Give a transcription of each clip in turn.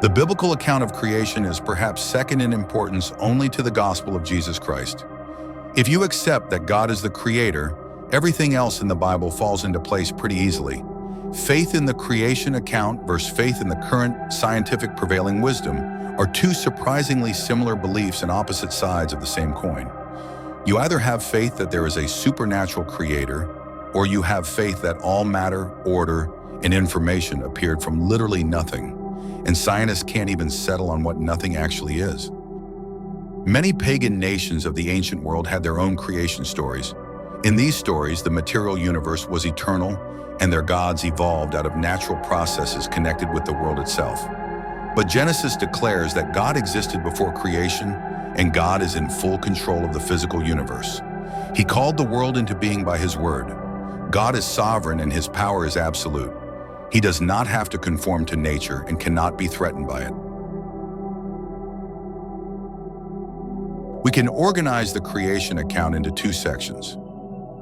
The biblical account of creation is perhaps second in importance only to the gospel of Jesus Christ. If you accept that God is the creator, everything else in the Bible falls into place pretty easily. Faith in the creation account versus faith in the current scientific prevailing wisdom are two surprisingly similar beliefs and opposite sides of the same coin. You either have faith that there is a supernatural creator, or you have faith that all matter, order, and information appeared from literally nothing, and scientists can't even settle on what nothing actually is. Many pagan nations of the ancient world had their own creation stories. In these stories, the material universe was eternal, and their gods evolved out of natural processes connected with the world itself. But Genesis declares that God existed before creation, and God is in full control of the physical universe. He called the world into being by His word. God is sovereign and His power is absolute. He does not have to conform to nature and cannot be threatened by it. We can organize the creation account into two sections: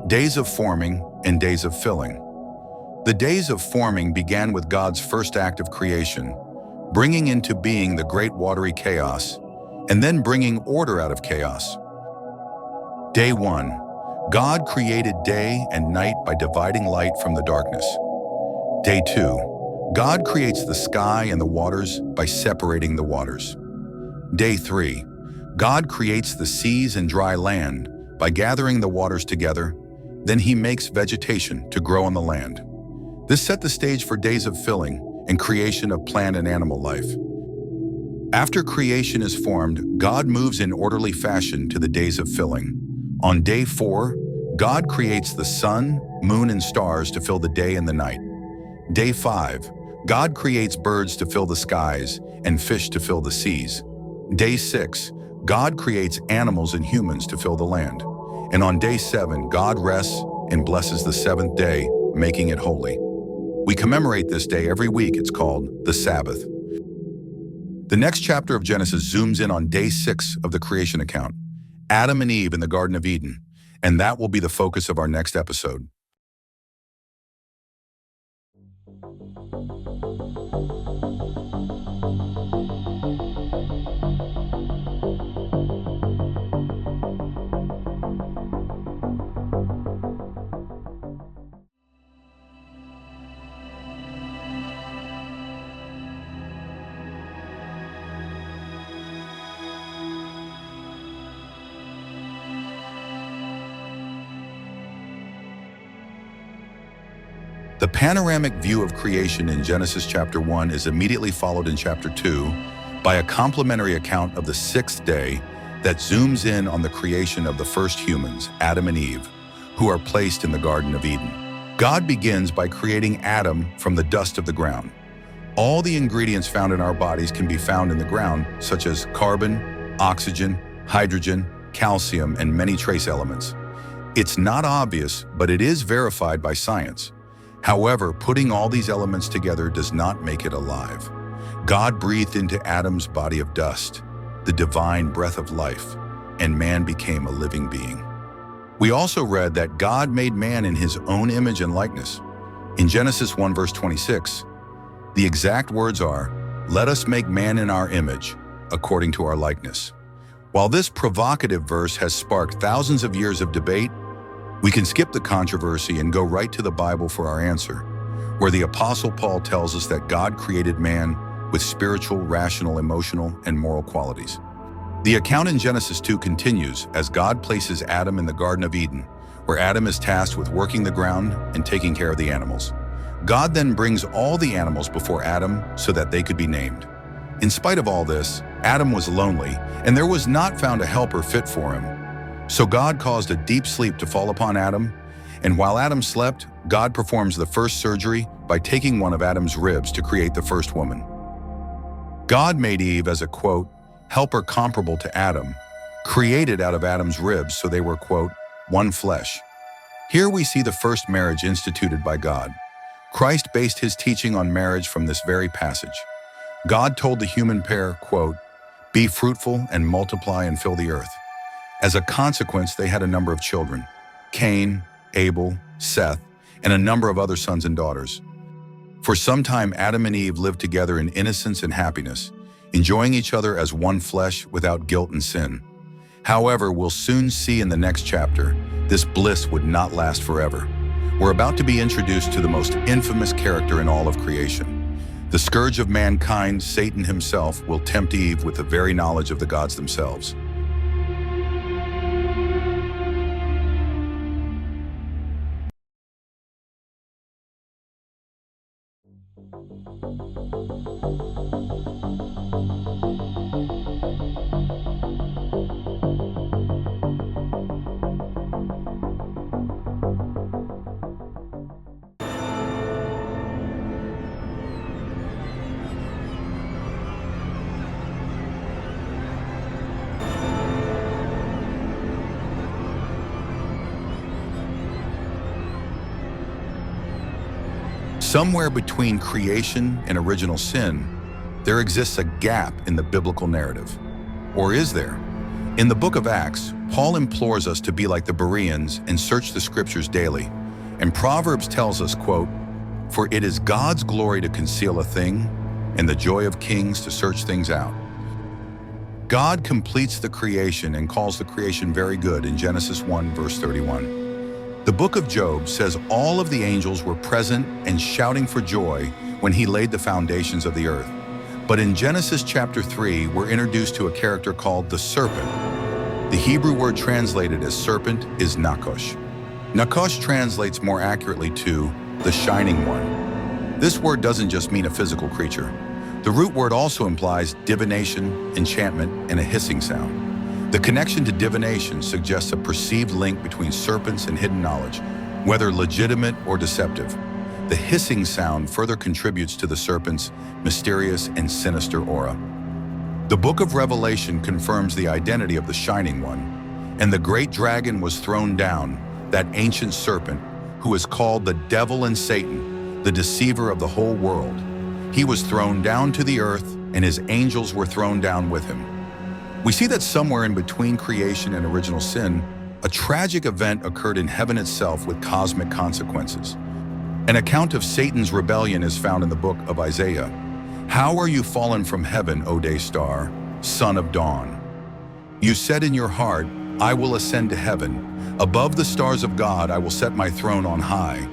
days of forming and days of filling. The days of forming began with God's first act of creation, bringing into being the great watery chaos, and then bringing order out of chaos. Day 1. God created day and night by dividing light from the darkness. Day 2. God creates the sky and the waters by separating the waters. Day 3. God creates the seas and dry land by gathering the waters together. Then He makes vegetation to grow on the land. This set the stage for days of filling and creation of plant and animal life. After creation is formed, God moves in orderly fashion to the days of filling. On day 4, God creates the sun, moon, and stars to fill the day and the night. Day 5, God creates birds to fill the skies and fish to fill the seas. Day 6, God creates animals and humans to fill the land. And on day 7, God rests and blesses the seventh day, making it holy. We commemorate this day every week. It's called the Sabbath. The next chapter of Genesis zooms in on day 6 of the creation account, Adam and Eve in the Garden of Eden, and that will be the focus of our next episode. The panoramic view of creation in Genesis chapter 1 is immediately followed in chapter 2 by a complementary account of the 6th day that zooms in on the creation of the first humans, Adam and Eve, who are placed in the Garden of Eden. God begins by creating Adam from the dust of the ground. All the ingredients found in our bodies can be found in the ground, such as carbon, oxygen, hydrogen, calcium, and many trace elements. It's not obvious, but it is verified by science. However, putting all these elements together does not make it alive. God breathed into Adam's body of dust, the divine breath of life, and man became a living being. We also read that God made man in His own image and likeness. In Genesis 1 verse 26, the exact words are, "Let us make man in our image, according to our likeness." While this provocative verse has sparked thousands of years of debate, we can skip the controversy and go right to the Bible for our answer, where the Apostle Paul tells us that God created man with spiritual, rational, emotional, and moral qualities. The account in Genesis 2 continues as God places Adam in the Garden of Eden, where Adam is tasked with working the ground and taking care of the animals. God then brings all the animals before Adam so that they could be named. In spite of all this, Adam was lonely, and there was not found a helper fit for him. So God caused a deep sleep to fall upon Adam, and while Adam slept, God performs the first surgery by taking one of Adam's ribs to create the first woman. God made Eve as a, quote, helper comparable to Adam, created out of Adam's ribs, so they were, quote, one flesh. Here we see the first marriage instituted by God. Christ based his teaching on marriage from this very passage. God told the human pair, quote, be fruitful and multiply and fill the earth. As a consequence, they had a number of children: Cain, Abel, Seth, and a number of other sons and daughters. For some time, Adam and Eve lived together in innocence and happiness, enjoying each other as one flesh without guilt and sin. However, we'll soon see in the next chapter, this bliss would not last forever. We're about to be introduced to the most infamous character in all of creation. The scourge of mankind, Satan himself, will tempt Eve with the very knowledge of the gods themselves. Somewhere between creation and original sin, there exists a gap in the biblical narrative. Or is there? In the book of Acts, Paul implores us to be like the Bereans and search the scriptures daily. And Proverbs tells us, quote, for it is God's glory to conceal a thing, and the joy of kings to search things out. God completes the creation and calls the creation very good in Genesis 1, verse 31. The book of Job says all of the angels were present and shouting for joy when he laid the foundations of the earth. But in Genesis chapter 3, we're introduced to a character called the serpent. The Hebrew word translated as serpent is Nakosh. Nakosh translates more accurately to the shining one. This word doesn't just mean a physical creature. The root word also implies divination, enchantment, and a hissing sound. The connection to divination suggests a perceived link between serpents and hidden knowledge, whether legitimate or deceptive. The hissing sound further contributes to the serpent's mysterious and sinister aura. The book of Revelation confirms the identity of the Shining One, and the great dragon was thrown down, that ancient serpent, who is called the devil and Satan, the deceiver of the whole world. He was thrown down to the earth, and his angels were thrown down with him. We see that somewhere in between creation and original sin, a tragic event occurred in heaven itself with cosmic consequences. An account of Satan's rebellion is found in the book of Isaiah. How are you fallen from heaven, O day star, son of dawn? You said in your heart, I will ascend to heaven. Above the stars of God, I will set my throne on high.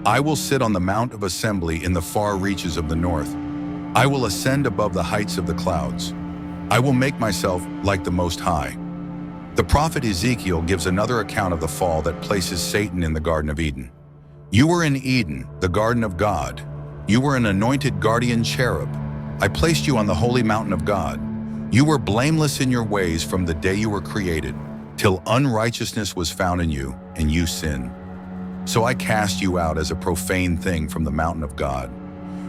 I will sit on the mount of assembly in the far reaches of the north. I will ascend above the heights of the clouds. I will make myself like the Most High. The prophet Ezekiel gives another account of the fall that places Satan in the Garden of Eden. You were in Eden, the garden of God. You were an anointed guardian cherub. I placed you on the holy mountain of God. You were blameless in your ways from the day you were created, till unrighteousness was found in you, and you sinned. So I cast you out as a profane thing from the mountain of God.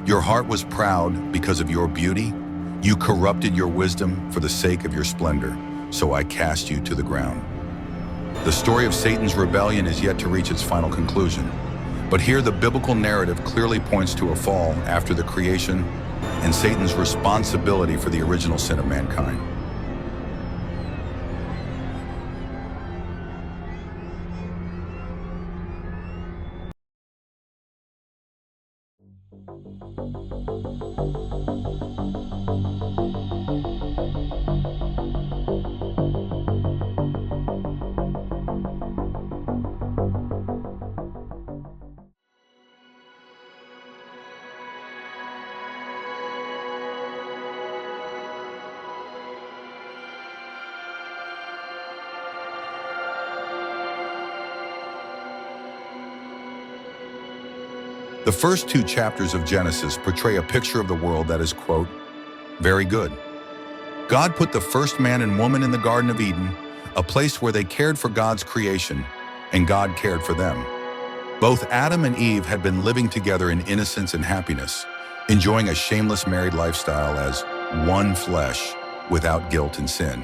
Your heart was proud because of your beauty. You corrupted your wisdom for the sake of your splendor, so I cast you to the ground. The story of Satan's rebellion is yet to reach its final conclusion, but here the biblical narrative clearly points to a fall after the creation and Satan's responsibility for the original sin of mankind. The first two chapters of Genesis portray a picture of the world that is, quote, very good. God put the first man and woman in the Garden of Eden, a place where they cared for God's creation, and God cared for them. Both Adam and Eve had been living together in innocence and happiness, enjoying a shameless married lifestyle as one flesh without guilt and sin.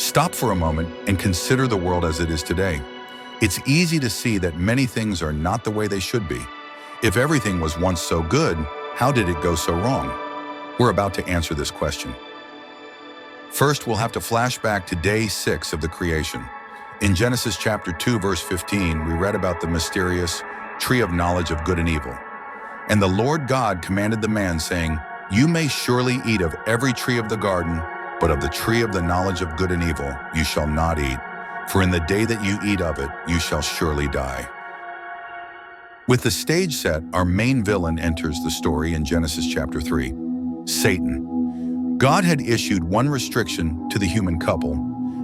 Stop for a moment and consider the world as it is today. It's easy to see that many things are not the way they should be. If everything was once so good, how did it go so wrong? We're about to answer this question. First, we'll have to flash back to day 6 of the creation. In Genesis chapter 2, verse 15, we read about the mysterious tree of knowledge of good and evil. And the Lord God commanded the man, saying, "You may surely eat of every tree of the garden, but of the tree of the knowledge of good and evil you shall not eat, for in the day that you eat of it you shall surely die." With the stage set, our main villain enters the story in Genesis chapter 3, Satan. God had issued one restriction to the human couple,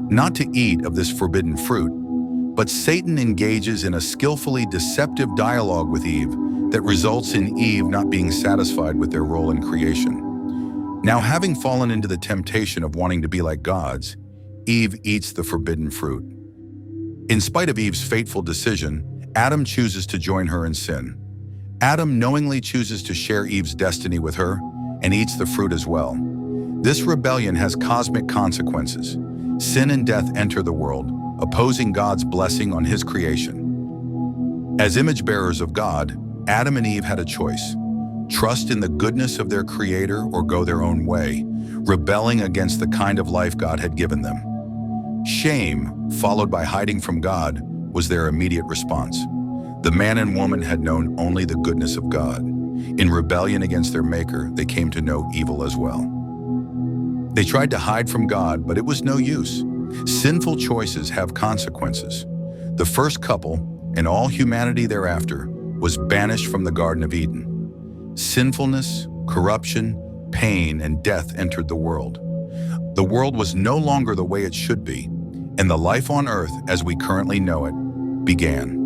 not to eat of this forbidden fruit, but Satan engages in a skillfully deceptive dialogue with Eve that results in Eve not being satisfied with their role in creation. Now, having fallen into the temptation of wanting to be like gods, Eve eats the forbidden fruit. In spite of Eve's fateful decision, Adam chooses to join her in sin. Adam knowingly chooses to share Eve's destiny with her and eats the fruit as well. This rebellion has cosmic consequences. Sin and death enter the world, opposing God's blessing on his creation. As image bearers of God, Adam and Eve had a choice: trust in the goodness of their Creator or go their own way, rebelling against the kind of life God had given them. Shame, followed by hiding from God, was their immediate response. The man and woman had known only the goodness of God. In rebellion against their Maker, they came to know evil as well. They tried to hide from God, but it was no use. Sinful choices have consequences. The first couple, and all humanity thereafter, was banished from the Garden of Eden. Sinfulness, corruption, pain, and death entered the world. The world was no longer the way it should be, and the life on earth as we currently know it began.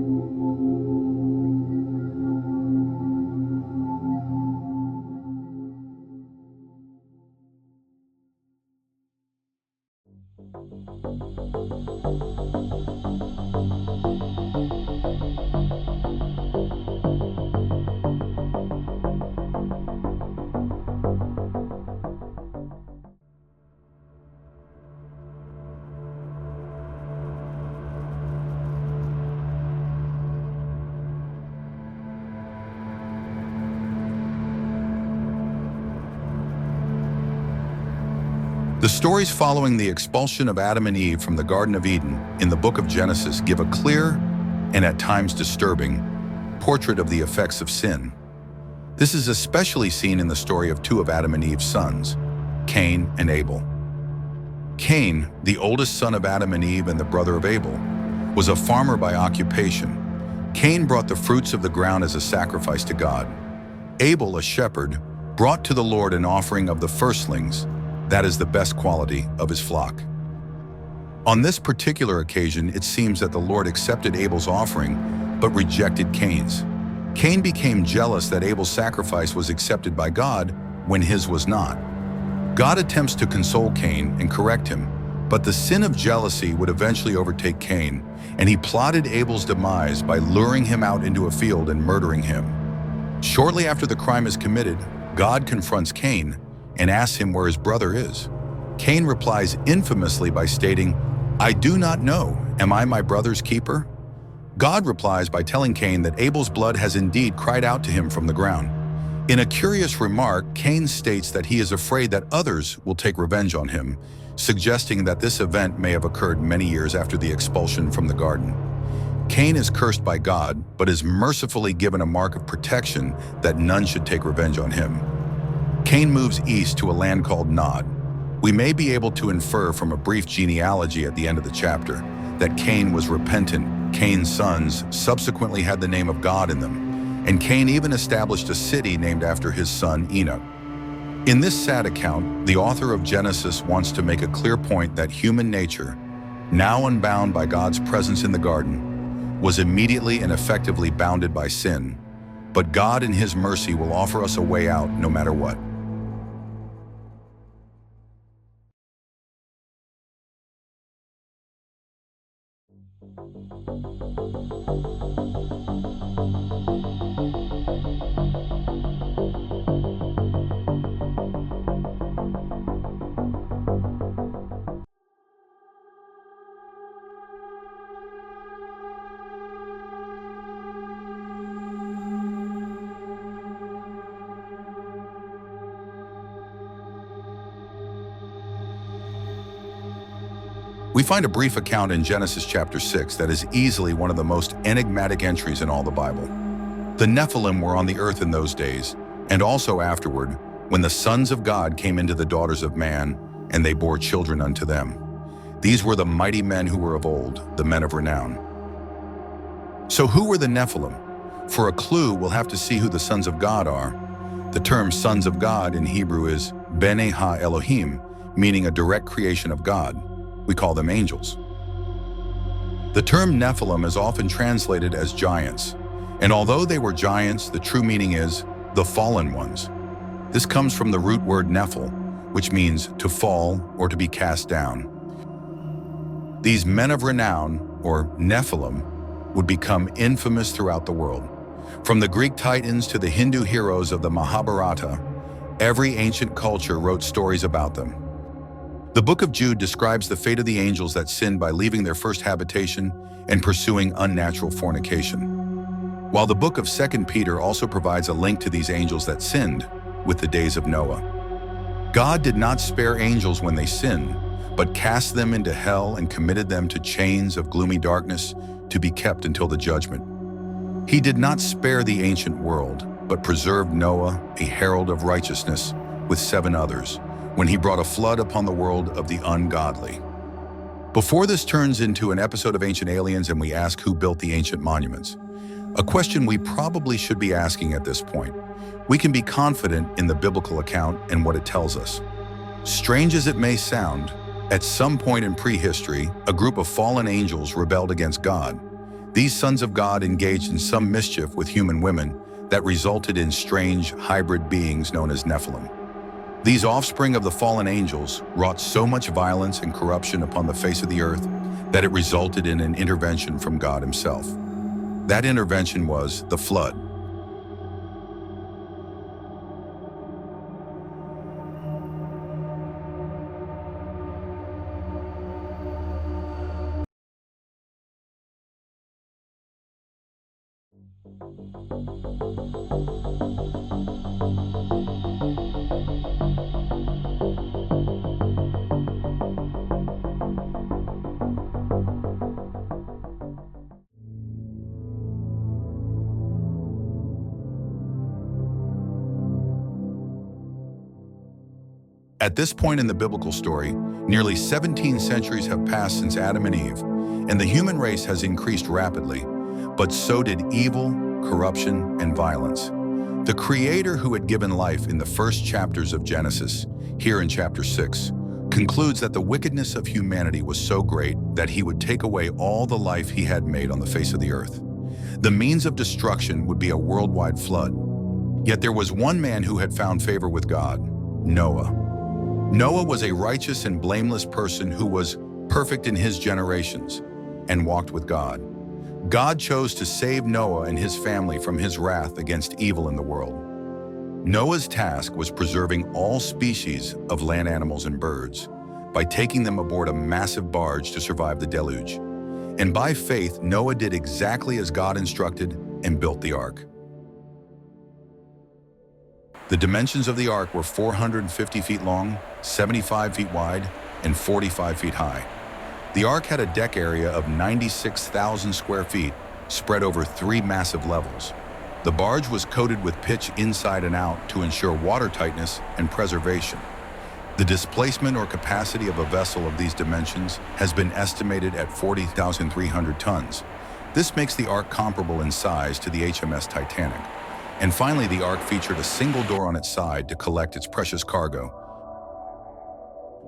The stories following the expulsion of Adam and Eve from the Garden of Eden in the book of Genesis give a clear, and at times disturbing, portrait of the effects of sin. This is especially seen in the story of two of Adam and Eve's sons, Cain and Abel. Cain, the oldest son of Adam and Eve and the brother of Abel, was a farmer by occupation. Cain brought the fruits of the ground as a sacrifice to God. Abel, a shepherd, brought to the Lord an offering of the firstlings, that is the best quality of his flock. On this particular occasion, it seems that the Lord accepted Abel's offering, but rejected Cain's. Cain became jealous that Abel's sacrifice was accepted by God when his was not. God attempts to console Cain and correct him, but the sin of jealousy would eventually overtake Cain, and he plotted Abel's demise by luring him out into a field and murdering him. Shortly after the crime is committed, God confronts Cain and asks him where his brother is. Cain replies infamously by stating, "I do not know. Am I my brother's keeper?" God replies by telling Cain that Abel's blood has indeed cried out to him from the ground. In a curious remark, Cain states that he is afraid that others will take revenge on him, suggesting that this event may have occurred many years after the expulsion from the garden. Cain is cursed by God, but is mercifully given a mark of protection that none should take revenge on him. Cain moves east to a land called Nod. We may be able to infer from a brief genealogy at the end of the chapter that Cain was repentant. Cain's sons subsequently had the name of God in them, and Cain even established a city named after his son Enoch. In this sad account, the author of Genesis wants to make a clear point that human nature, now unbound by God's presence in the garden, was immediately and effectively bounded by sin, but God in his mercy will offer us a way out no matter what. We find a brief account in Genesis chapter 6 that is easily one of the most enigmatic entries in all the Bible. The Nephilim were on the earth in those days, and also afterward, when the sons of God came into the daughters of man, and they bore children unto them. These were the mighty men who were of old, the men of renown. So who were the Nephilim? For a clue, we'll have to see who the sons of God are. The term sons of God in Hebrew is Bnei Ha-Elohim, meaning a direct creation of God. We call them angels. The term Nephilim is often translated as giants, and although they were giants, the true meaning is the fallen ones. This comes from the root word nephil, which means to fall or to be cast down. These men of renown, or Nephilim, would become infamous throughout the world. From the Greek Titans to the Hindu heroes of the Mahabharata, every ancient culture wrote stories about them. The book of Jude describes the fate of the angels that sinned by leaving their first habitation and pursuing unnatural fornication. While the book of 2 Peter also provides a link to these angels that sinned with the days of Noah. God did not spare angels when they sinned, but cast them into hell and committed them to chains of gloomy darkness to be kept until the judgment. He did not spare the ancient world, but preserved Noah, a herald of righteousness, with 7 others, when he brought a flood upon the world of the ungodly. Before this turns into an episode of Ancient Aliens and we ask who built the ancient monuments, a question we probably should be asking at this point, we can be confident in the biblical account and what it tells us. Strange as it may sound, at some point in prehistory, a group of fallen angels rebelled against God. These sons of God engaged in some mischief with human women that resulted in strange hybrid beings known as Nephilim. These offspring of the fallen angels wrought so much violence and corruption upon the face of the earth that it resulted in an intervention from God himself. That intervention was the flood. At this point in the biblical story, nearly 17 centuries have passed since Adam and Eve, and the human race has increased rapidly, but so did evil, corruption, and violence. The Creator who had given life in the first chapters of Genesis, here in chapter 6, concludes that the wickedness of humanity was so great that he would take away all the life he had made on the face of the earth. The means of destruction would be a worldwide flood. Yet there was one man who had found favor with God, Noah. Noah was a righteous and blameless person who was perfect in his generations and walked with God. God chose to save Noah and his family from his wrath against evil in the world. Noah's task was preserving all species of land animals and birds by taking them aboard a massive barge to survive the deluge. And by faith, Noah did exactly as God instructed and built the ark. The dimensions of the ark were 450 feet long, 75 feet wide, and 45 feet high. The ark had a deck area of 96,000 square feet, spread over 3 massive levels. The barge was coated with pitch inside and out to ensure watertightness and preservation. The displacement or capacity of a vessel of these dimensions has been estimated at 40,300 tons. This makes the ark comparable in size to the HMS Titanic. And finally, the ark featured a single door on its side to collect its precious cargo.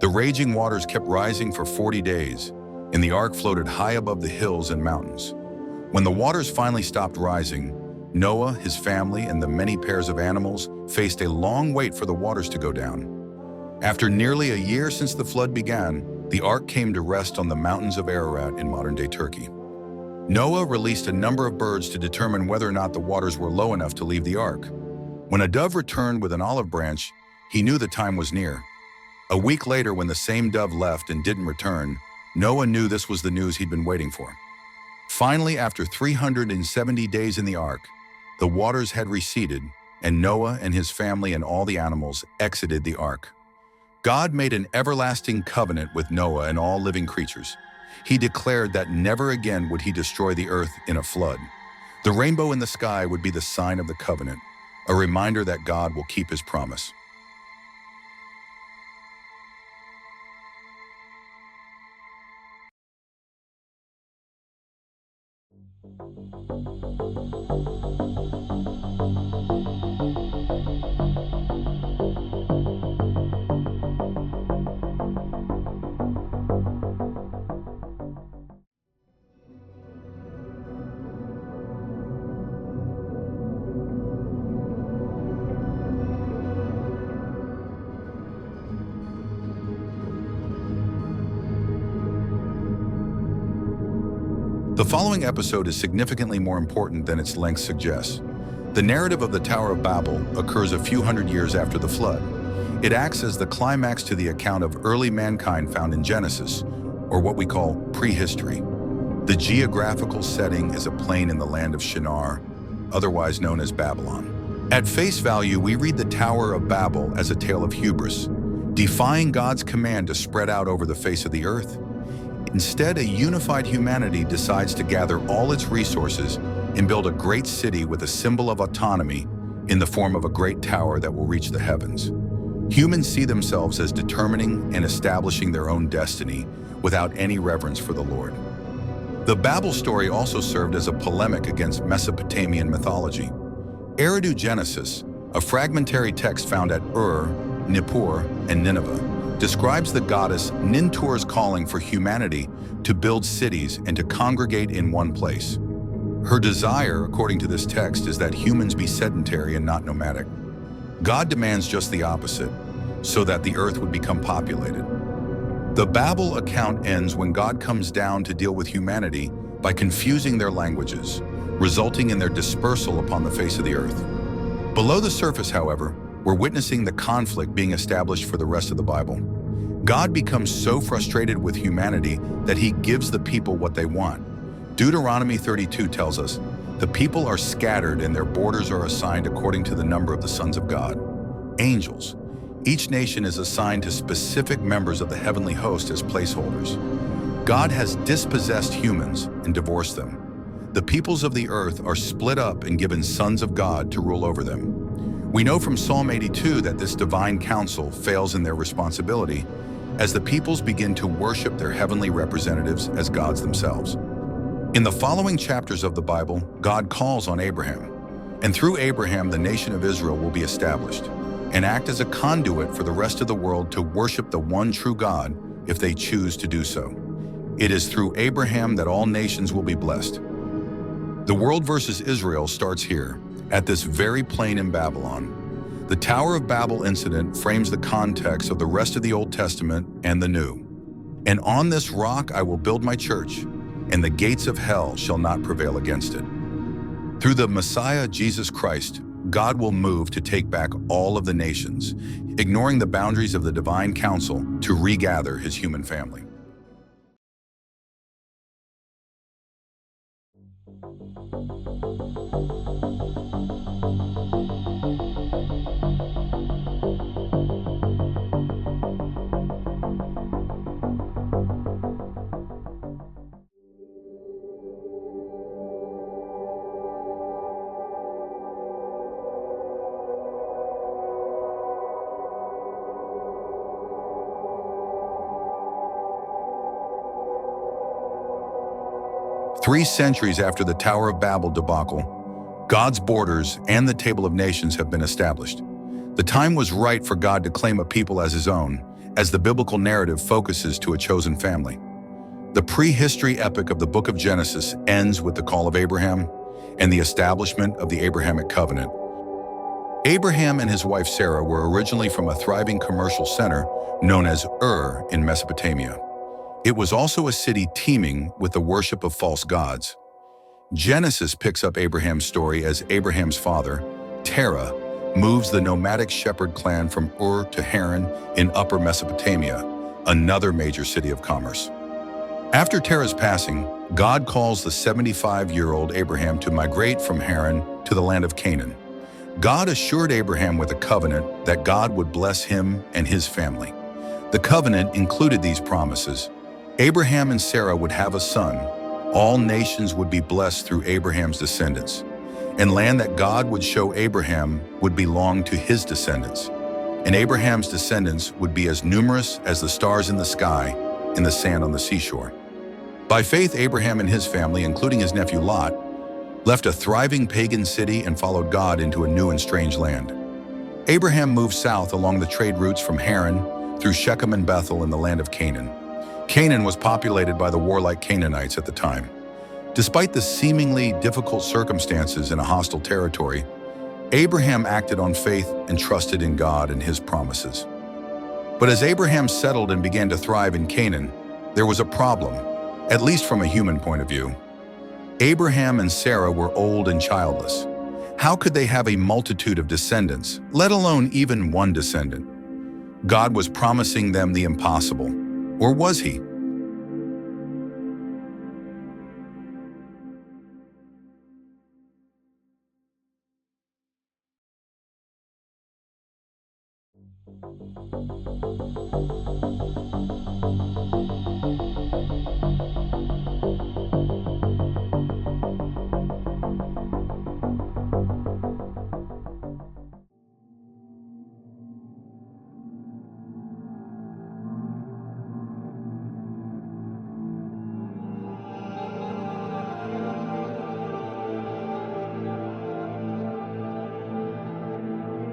The raging waters kept rising for 40 days, and the ark floated high above the hills and mountains. When the waters finally stopped rising, Noah, his family, and the many pairs of animals faced a long wait for the waters to go down. After nearly a year since the flood began, the ark came to rest on the mountains of Ararat in modern-day Turkey. Noah released a number of birds to determine whether or not the waters were low enough to leave the ark. When a dove returned with an olive branch, he knew the time was near. A week later, when the same dove left and didn't return, Noah knew this was the news he'd been waiting for. Finally, after 370 days in the ark, the waters had receded, and Noah and his family and all the animals exited the ark. God made an everlasting covenant with Noah and all living creatures. He declared that never again would he destroy the earth in a flood. The rainbow in the sky would be the sign of the covenant, a reminder that God will keep his promise. The following episode is significantly more important than its length suggests. The narrative of the Tower of Babel occurs a few hundred years after the flood. It acts as the climax to the account of early mankind found in Genesis, or what we call prehistory. The geographical setting is a plain in the land of Shinar, otherwise known as Babylon. At face value, we read the Tower of Babel as a tale of hubris, defying God's command to spread out over the face of the earth. Instead, a unified humanity decides to gather all its resources and build a great city with a symbol of autonomy in the form of a great tower that will reach the heavens. Humans see themselves as determining and establishing their own destiny without any reverence for the Lord. The Babel story also served as a polemic against Mesopotamian mythology. Eridu Genesis, a fragmentary text found at Ur, Nippur, and Nineveh, describes the goddess Nintur's calling for humanity to build cities and to congregate in one place. Her desire, according to this text, is that humans be sedentary and not nomadic. God demands just the opposite, so that the earth would become populated. The Babel account ends when God comes down to deal with humanity by confusing their languages, resulting in their dispersal upon the face of the earth. Below the surface, however, we're witnessing the conflict being established for the rest of the Bible. God becomes so frustrated with humanity that he gives the people what they want. Deuteronomy 32 tells us, "The people are scattered and their borders are assigned according to the number of the sons of God." Angels. Each nation is assigned to specific members of the heavenly host as placeholders. God has dispossessed humans and divorced them. The peoples of the earth are split up and given sons of God to rule over them. We know from Psalm 82 that this divine council fails in their responsibility as the peoples begin to worship their heavenly representatives as gods themselves. In the following chapters of the Bible, God calls on Abraham, and through Abraham the nation of Israel will be established and act as a conduit for the rest of the world to worship the one true God if they choose to do so. It is through Abraham that all nations will be blessed. The world versus Israel starts here, at this very plain in Babylon. The Tower of Babel incident frames the context of the rest of the Old Testament and the New. "And on this rock I will build my church, and the gates of hell shall not prevail against it." Through the Messiah, Jesus Christ, God will move to take back all of the nations, ignoring the boundaries of the divine council to regather his human family. Three centuries after the Tower of Babel debacle, God's borders and the Table of Nations have been established. The time was right for God to claim a people as his own, as the biblical narrative focuses to a chosen family. The prehistory epic of the book of Genesis ends with the call of Abraham and the establishment of the Abrahamic covenant. Abraham and his wife Sarah were originally from a thriving commercial center known as Ur in Mesopotamia. It was also a city teeming with the worship of false gods. Genesis picks up Abraham's story as Abraham's father, Terah, moves the nomadic shepherd clan from Ur to Haran in Upper Mesopotamia, another major city of commerce. After Terah's passing, God calls the 75-year-old Abraham to migrate from Haran to the land of Canaan. God assured Abraham with a covenant that God would bless him and his family. The covenant included these promises. Abraham and Sarah would have a son. All nations would be blessed through Abraham's descendants, and land that God would show Abraham would belong to his descendants. And Abraham's descendants would be as numerous as the stars in the sky and the sand on the seashore. By faith, Abraham and his family, including his nephew Lot, left a thriving pagan city and followed God into a new and strange land. Abraham moved south along the trade routes from Haran through Shechem and Bethel in the land of Canaan. Canaan was populated by the warlike Canaanites at the time. Despite the seemingly difficult circumstances in a hostile territory, Abraham acted on faith and trusted in God and his promises. But as Abraham settled and began to thrive in Canaan, there was a problem, at least from a human point of view. Abraham and Sarah were old and childless. How could they have a multitude of descendants, let alone even one descendant? God was promising them the impossible. Or was he?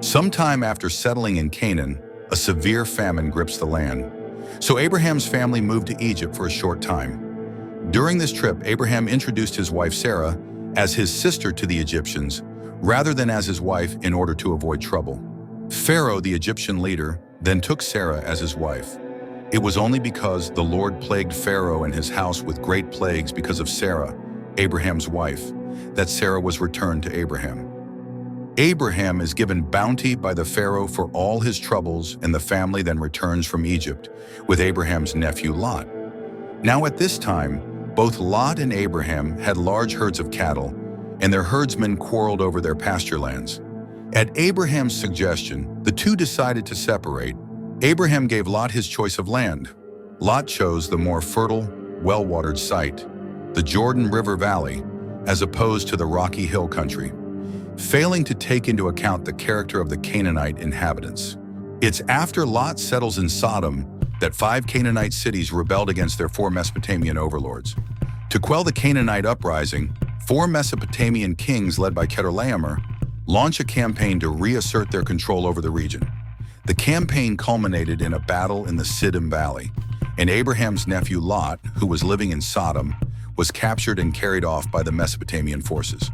Sometime after settling in Canaan, a severe famine grips the land. So Abraham's family moved to Egypt for a short time. During this trip, Abraham introduced his wife Sarah as his sister to the Egyptians, rather than as his wife in order to avoid trouble. Pharaoh, the Egyptian leader, then took Sarah as his wife. It was only because the Lord plagued Pharaoh and his house with great plagues because of Sarah, Abraham's wife, that Sarah was returned to Abraham. Abraham is given bounty by the Pharaoh for all his troubles, and the family then returns from Egypt with Abraham's nephew Lot. Now at this time, both Lot and Abraham had large herds of cattle, and their herdsmen quarreled over their pasture lands. At Abraham's suggestion, the two decided to separate. Abraham gave Lot his choice of land. Lot chose the more fertile, well-watered site, the Jordan River Valley, as opposed to the rocky hill country, failing to take into account the character of the Canaanite inhabitants. It's after Lot settles in Sodom that 5 Canaanite cities rebelled against their 4 Mesopotamian overlords. To quell the Canaanite uprising, 4 Mesopotamian kings led by Chedorlaomer launch a campaign to reassert their control over the region. The campaign culminated in a battle in the Siddim Valley, and Abraham's nephew Lot, who was living in Sodom, was captured and carried off by the Mesopotamian forces.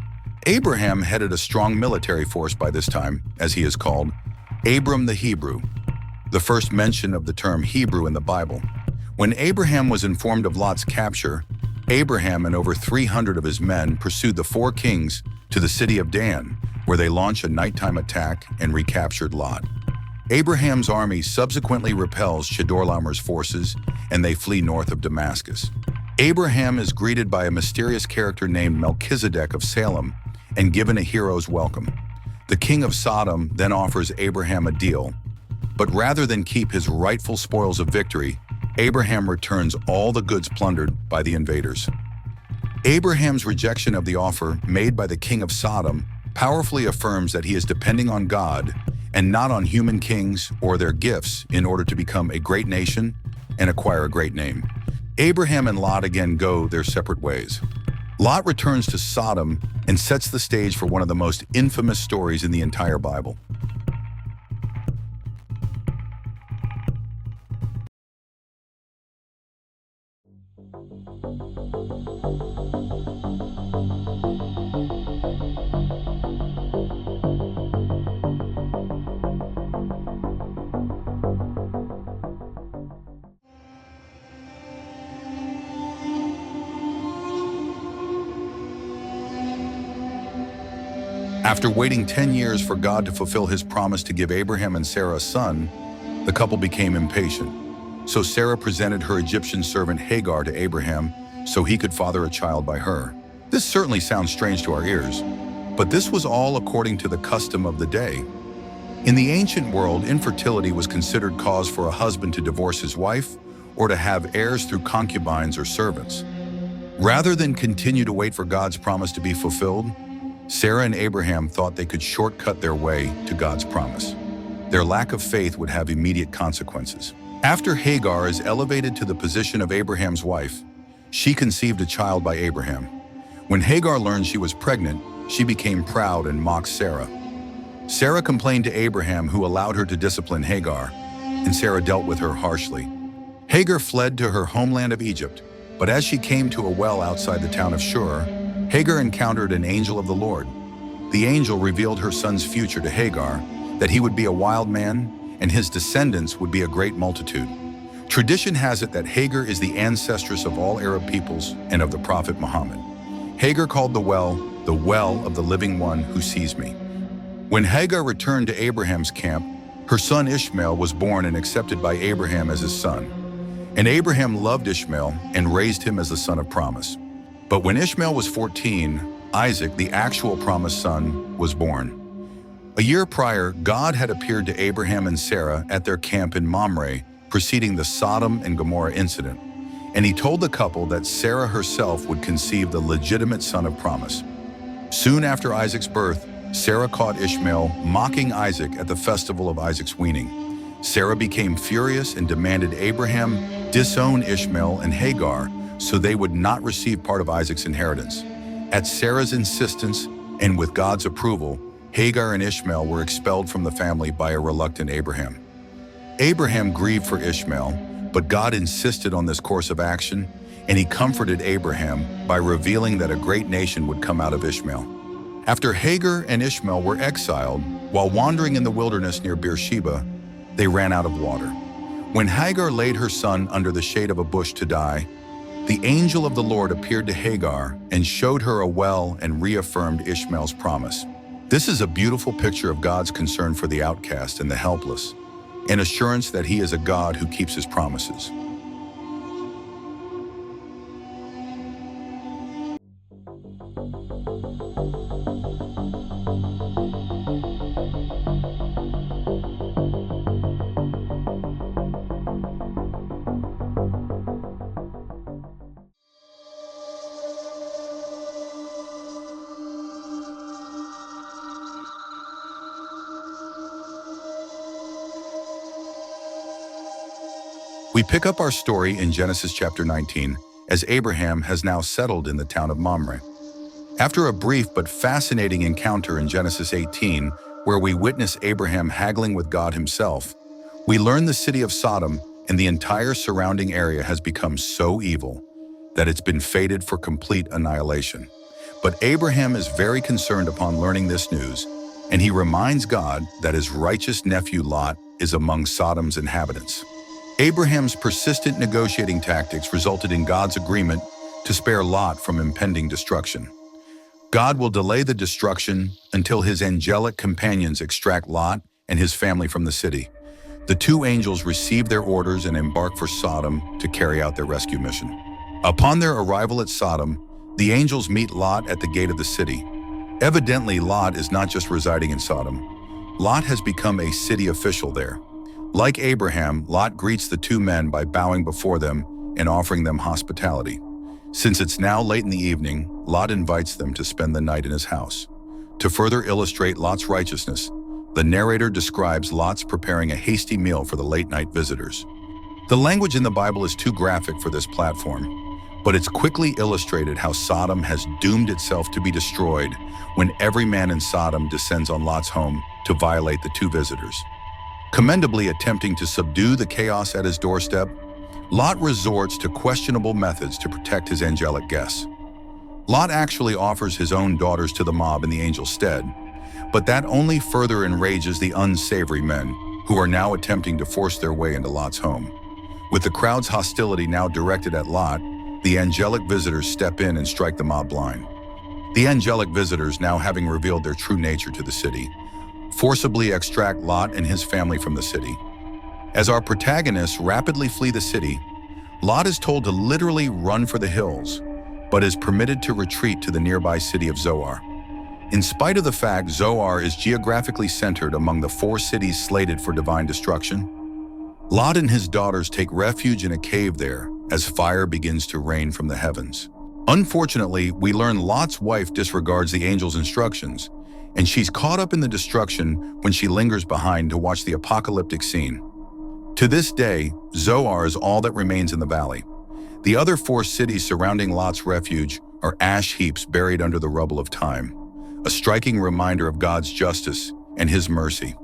Abraham headed a strong military force by this time, as he is called, Abram the Hebrew, the first mention of the term Hebrew in the Bible. When Abraham was informed of Lot's capture, Abraham and over 300 of his men pursued the 4 kings to the city of Dan, where they launched a nighttime attack and recaptured Lot. Abraham's army subsequently repels Chedorlaomer's forces, and they flee north of Damascus. Abraham is greeted by a mysterious character named Melchizedek of Salem and given a hero's welcome. The king of Sodom then offers Abraham a deal, but rather than keep his rightful spoils of victory, Abraham returns all the goods plundered by the invaders. Abraham's rejection of the offer made by the king of Sodom powerfully affirms that he is depending on God and not on human kings or their gifts in order to become a great nation and acquire a great name. Abraham and Lot again go their separate ways. Lot returns to Sodom and sets the stage for one of the most infamous stories in the entire Bible. After waiting 10 years for God to fulfill his promise to give Abraham and Sarah a son, the couple became impatient. So Sarah presented her Egyptian servant Hagar to Abraham so he could father a child by her. This certainly sounds strange to our ears, but this was all according to the custom of the day. In the ancient world, infertility was considered cause for a husband to divorce his wife or to have heirs through concubines or servants. Rather than continue to wait for God's promise to be fulfilled, Sarah and Abraham thought they could shortcut their way to God's promise. Their lack of faith would have immediate consequences. After Hagar is elevated to the position of Abraham's wife, she conceived a child by Abraham. When Hagar learned she was pregnant, she became proud and mocked Sarah. Sarah complained to Abraham, who allowed her to discipline Hagar, and Sarah dealt with her harshly. Hagar fled to her homeland of Egypt, but as she came to a well outside the town of Shur, Hagar encountered an angel of the Lord. The angel revealed her son's future to Hagar, that he would be a wild man, and his descendants would be a great multitude. Tradition has it that Hagar is the ancestress of all Arab peoples and of the prophet Muhammad. Hagar called the well of the living one who sees me. When Hagar returned to Abraham's camp, her son Ishmael was born and accepted by Abraham as his son. And Abraham loved Ishmael and raised him as the son of promise. But when Ishmael was 14, Isaac, the actual promised son, was born. A year prior, God had appeared to Abraham and Sarah at their camp in Mamre, preceding the Sodom and Gomorrah incident, and he told the couple that Sarah herself would conceive the legitimate son of promise. Soon after Isaac's birth, Sarah caught Ishmael mocking Isaac at the festival of Isaac's weaning. Sarah became furious and demanded Abraham disown Ishmael and Hagar so they would not receive part of Isaac's inheritance. At Sarah's insistence and with God's approval, Hagar and Ishmael were expelled from the family by a reluctant Abraham. Abraham grieved for Ishmael, but God insisted on this course of action, and he comforted Abraham by revealing that a great nation would come out of Ishmael. After Hagar and Ishmael were exiled, while wandering in the wilderness near Beersheba, they ran out of water. When Hagar laid her son under the shade of a bush to die, the angel of the Lord appeared to Hagar and showed her a well and reaffirmed Ishmael's promise. This is a beautiful picture of God's concern for the outcast and the helpless, an assurance that he is a God who keeps his promises. We pick up our story in Genesis chapter 19, as Abraham has now settled in the town of Mamre. After a brief but fascinating encounter in Genesis 18, where we witness Abraham haggling with God himself, we learn the city of Sodom and the entire surrounding area has become so evil that it's been fated for complete annihilation. But Abraham is very concerned upon learning this news, and he reminds God that his righteous nephew Lot is among Sodom's inhabitants. Abraham's persistent negotiating tactics resulted in God's agreement to spare Lot from impending destruction. God will delay the destruction until his angelic companions extract Lot and his family from the city. The two angels receive their orders and embark for Sodom to carry out their rescue mission. Upon their arrival at Sodom, the angels meet Lot at the gate of the city. Evidently, Lot is not just residing in Sodom. Lot has become a city official there. Like Abraham, Lot greets the two men by bowing before them and offering them hospitality. Since it's now late in the evening, Lot invites them to spend the night in his house. To further illustrate Lot's righteousness, the narrator describes Lot's preparing a hasty meal for the late-night visitors. The language in the Bible is too graphic for this platform, but it's quickly illustrated how Sodom has doomed itself to be destroyed when every man in Sodom descends on Lot's home to violate the two visitors. Commendably attempting to subdue the chaos at his doorstep, Lot resorts to questionable methods to protect his angelic guests. Lot actually offers his own daughters to the mob in the angel's stead, but that only further enrages the unsavory men who are now attempting to force their way into Lot's home. With the crowd's hostility now directed at Lot, the angelic visitors step in and strike the mob blind. The angelic visitors, now having revealed their true nature to the city, forcibly extract Lot and his family from the city. As our protagonists rapidly flee the city, Lot is told to literally run for the hills, but is permitted to retreat to the nearby city of Zoar. In spite of the fact Zoar is geographically centered among the 4 cities slated for divine destruction, Lot and his daughters take refuge in a cave there as fire begins to rain from the heavens. Unfortunately, we learn Lot's wife disregards the angel's instructions, and she's caught up in the destruction when she lingers behind to watch the apocalyptic scene. To this day, Zoar is all that remains in the valley. The other 4 cities surrounding Lot's refuge are ash heaps buried under the rubble of time, a striking reminder of God's justice and His mercy.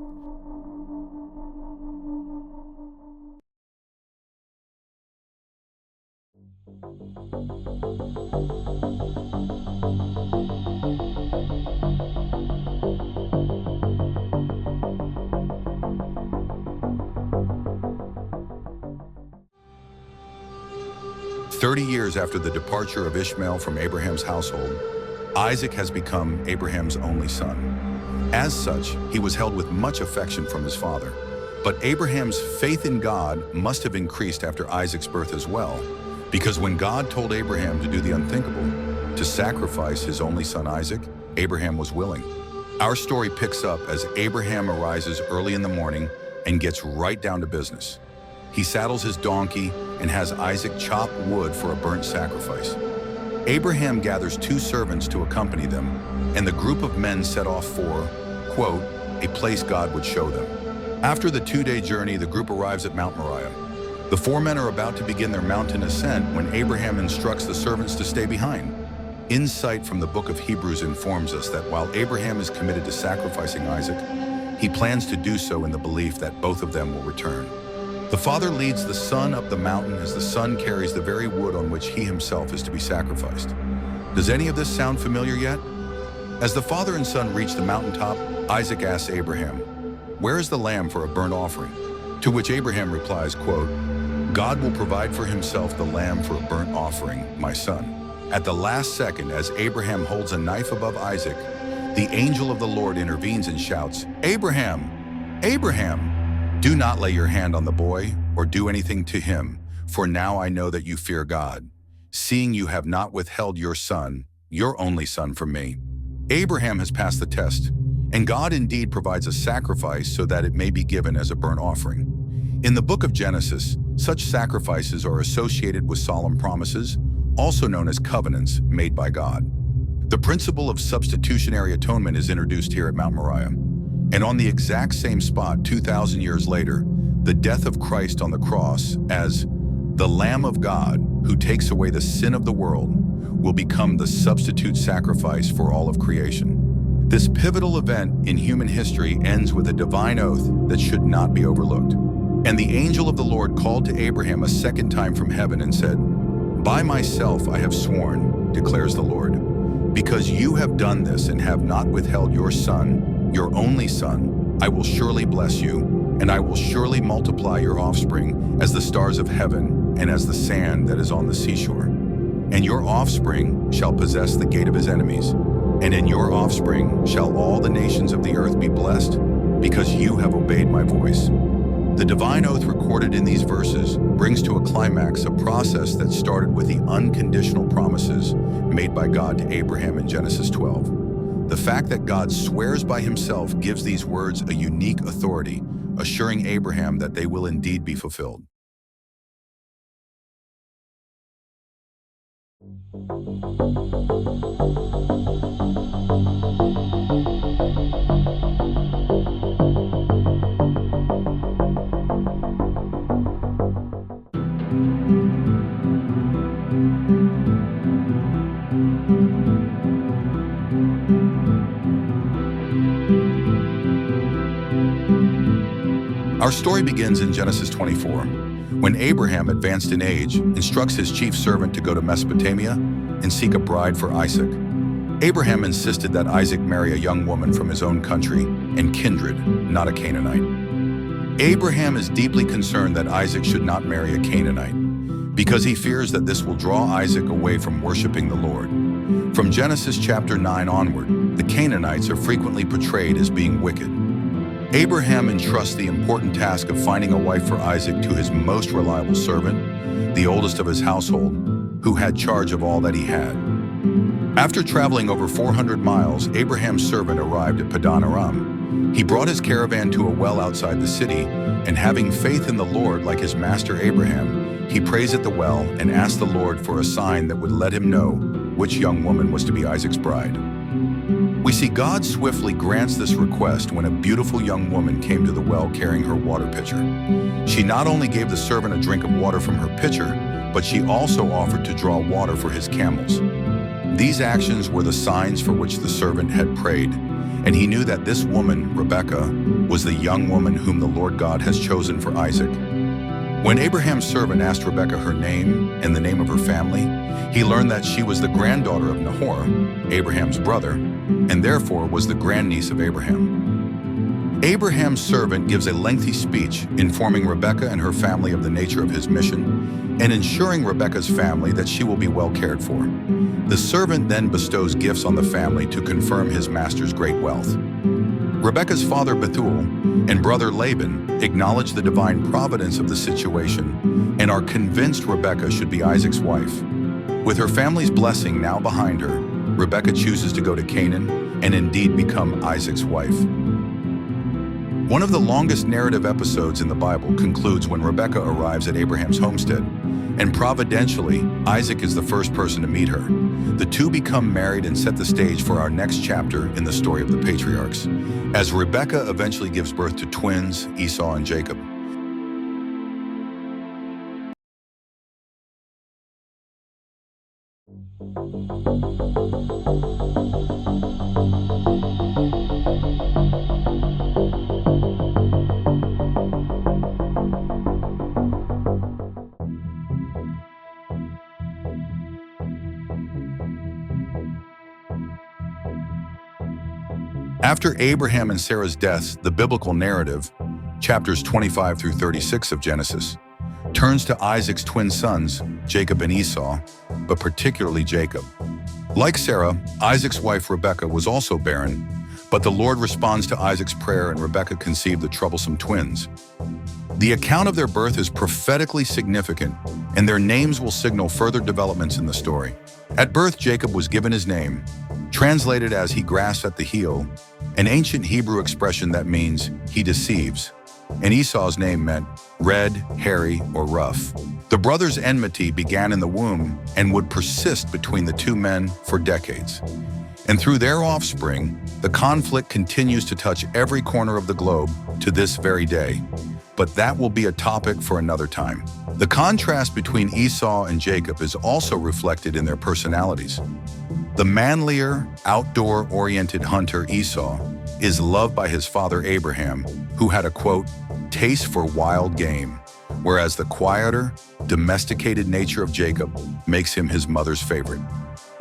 "30 years after the departure of Ishmael from Abraham's household, Isaac has become Abraham's only son. As such, he was held with much affection from his father. But Abraham's faith in God must have increased after Isaac's birth as well, because when God told Abraham to do the unthinkable, to sacrifice his only son Isaac, Abraham was willing. Our story picks up as Abraham arises early in the morning and gets right down to business. He saddles his donkey and has Isaac chop wood for a burnt sacrifice. Abraham gathers 2 servants to accompany them, and the group of men set off for, quote, a place God would show them. After the 2-day journey, the group arrives at Mount Moriah. The 4 men are about to begin their mountain ascent when Abraham instructs the servants to stay behind. Insight from the book of Hebrews informs us that while Abraham is committed to sacrificing Isaac, he plans to do so in the belief that both of them will return. The father leads the son up the mountain as the son carries the very wood on which he himself is to be sacrificed. Does any of this sound familiar yet? As the father and son reach the mountaintop, Isaac asks Abraham, "Where is the lamb for a burnt offering?" To which Abraham replies, quote, "God will provide for himself the lamb for a burnt offering, my son." At the last second, as Abraham holds a knife above Isaac, the angel of the Lord intervenes and shouts, "Abraham! Abraham! Do not lay your hand on the boy or do anything to him, for now I know that you fear God, seeing you have not withheld your son, your only son, from me." Abraham has passed the test, and God indeed provides a sacrifice so that it may be given as a burnt offering. In the book of Genesis, such sacrifices are associated with solemn promises, also known as covenants, made by God. The principle of substitutionary atonement is introduced here at Mount Moriah. And on the exact same spot 2,000 years later, the death of Christ on the cross as the Lamb of God who takes away the sin of the world will become the substitute sacrifice for all of creation. This pivotal event in human history ends with a divine oath that should not be overlooked. "And the angel of the Lord called to Abraham a second time from heaven and said, 'By myself I have sworn, declares the Lord, because you have done this and have not withheld your son, your only son, I will surely bless you, and I will surely multiply your offspring as the stars of heaven and as the sand that is on the seashore. And your offspring shall possess the gate of his enemies, and in your offspring shall all the nations of the earth be blessed, because you have obeyed my voice.'" The divine oath recorded in these verses brings to a climax a process that started with the unconditional promises made by God to Abraham in Genesis 12. The fact that God swears by himself gives these words a unique authority, assuring Abraham that they will indeed be fulfilled. Our story begins in Genesis 24, when Abraham, advanced in age, instructs his chief servant to go to Mesopotamia and seek a bride for Isaac. Abraham insisted that Isaac marry a young woman from his own country and kindred, not a Canaanite. Abraham is deeply concerned that Isaac should not marry a Canaanite, because he fears that this will draw Isaac away from worshiping the Lord. From Genesis chapter 9 onward, the Canaanites are frequently portrayed as being wicked. Abraham entrusts the important task of finding a wife for Isaac to his most reliable servant, the oldest of his household, who had charge of all that he had. After traveling over 400 miles, Abraham's servant arrived at Padan Aram. He brought his caravan to a well outside the city, and having faith in the Lord like his master Abraham, he prays at the well and asked the Lord for a sign that would let him know which young woman was to be Isaac's bride. We see God swiftly grants this request when a beautiful young woman came to the well carrying her water pitcher. She not only gave the servant a drink of water from her pitcher, but she also offered to draw water for his camels. These actions were the signs for which the servant had prayed, and he knew that this woman, Rebekah, was the young woman whom the Lord God has chosen for Isaac. When Abraham's servant asked Rebekah her name and the name of her family, he learned that she was the granddaughter of Nahor, Abraham's brother, and therefore was the grandniece of Abraham. Abraham's servant gives a lengthy speech informing Rebekah and her family of the nature of his mission and ensuring Rebekah's family that she will be well cared for. The servant then bestows gifts on the family to confirm his master's great wealth. Rebekah's father Bethuel and brother Laban acknowledge the divine providence of the situation and are convinced Rebekah should be Isaac's wife. With her family's blessing now behind her, Rebekah chooses to go to Canaan and indeed become Isaac's wife. One of the longest narrative episodes in the Bible concludes when Rebekah arrives at Abraham's homestead, and providentially, Isaac is the first person to meet her. The two become married and set the stage for our next chapter in the story of the patriarchs, as Rebekah eventually gives birth to twins, Esau and Jacob. After Abraham and Sarah's deaths, the biblical narrative, chapters 25 through 36 of Genesis, turns to Isaac's twin sons, Jacob and Esau, but particularly Jacob. Like Sarah, Isaac's wife Rebekah was also barren, but the Lord responds to Isaac's prayer and Rebekah conceived the troublesome twins. The account of their birth is prophetically significant, and their names will signal further developments in the story. At birth, Jacob was given his name, translated as he grasps at the heel, an ancient Hebrew expression that means he deceives, and Esau's name meant red, hairy, or rough. The brothers' enmity began in the womb and would persist between the two men for decades. And through their offspring, the conflict continues to touch every corner of the globe to this very day. But that will be a topic for another time. The contrast between Esau and Jacob is also reflected in their personalities. The manlier, outdoor-oriented hunter Esau is loved by his father Abraham, who had a, quote, taste for wild game, whereas the quieter, domesticated nature of Jacob makes him his mother's favorite.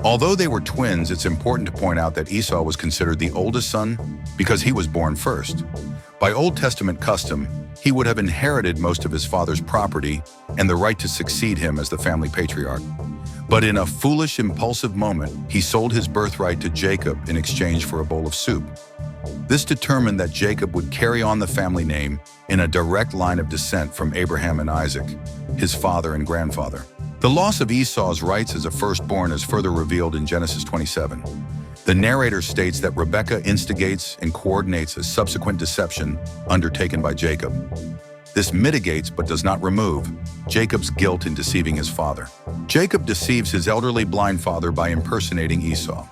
Although they were twins, it's important to point out that Esau was considered the oldest son because he was born first. By Old Testament custom, he would have inherited most of his father's property and the right to succeed him as the family patriarch. But in a foolish, impulsive moment, he sold his birthright to Jacob in exchange for a bowl of soup. This determined that Jacob would carry on the family name in a direct line of descent from Abraham and Isaac, his father and grandfather. The loss of Esau's rights as a firstborn is further revealed in Genesis 27. The narrator states that Rebekah instigates and coordinates a subsequent deception undertaken by Jacob. This mitigates but does not remove Jacob's guilt in deceiving his father. Jacob deceives his elderly blind father by impersonating Esau.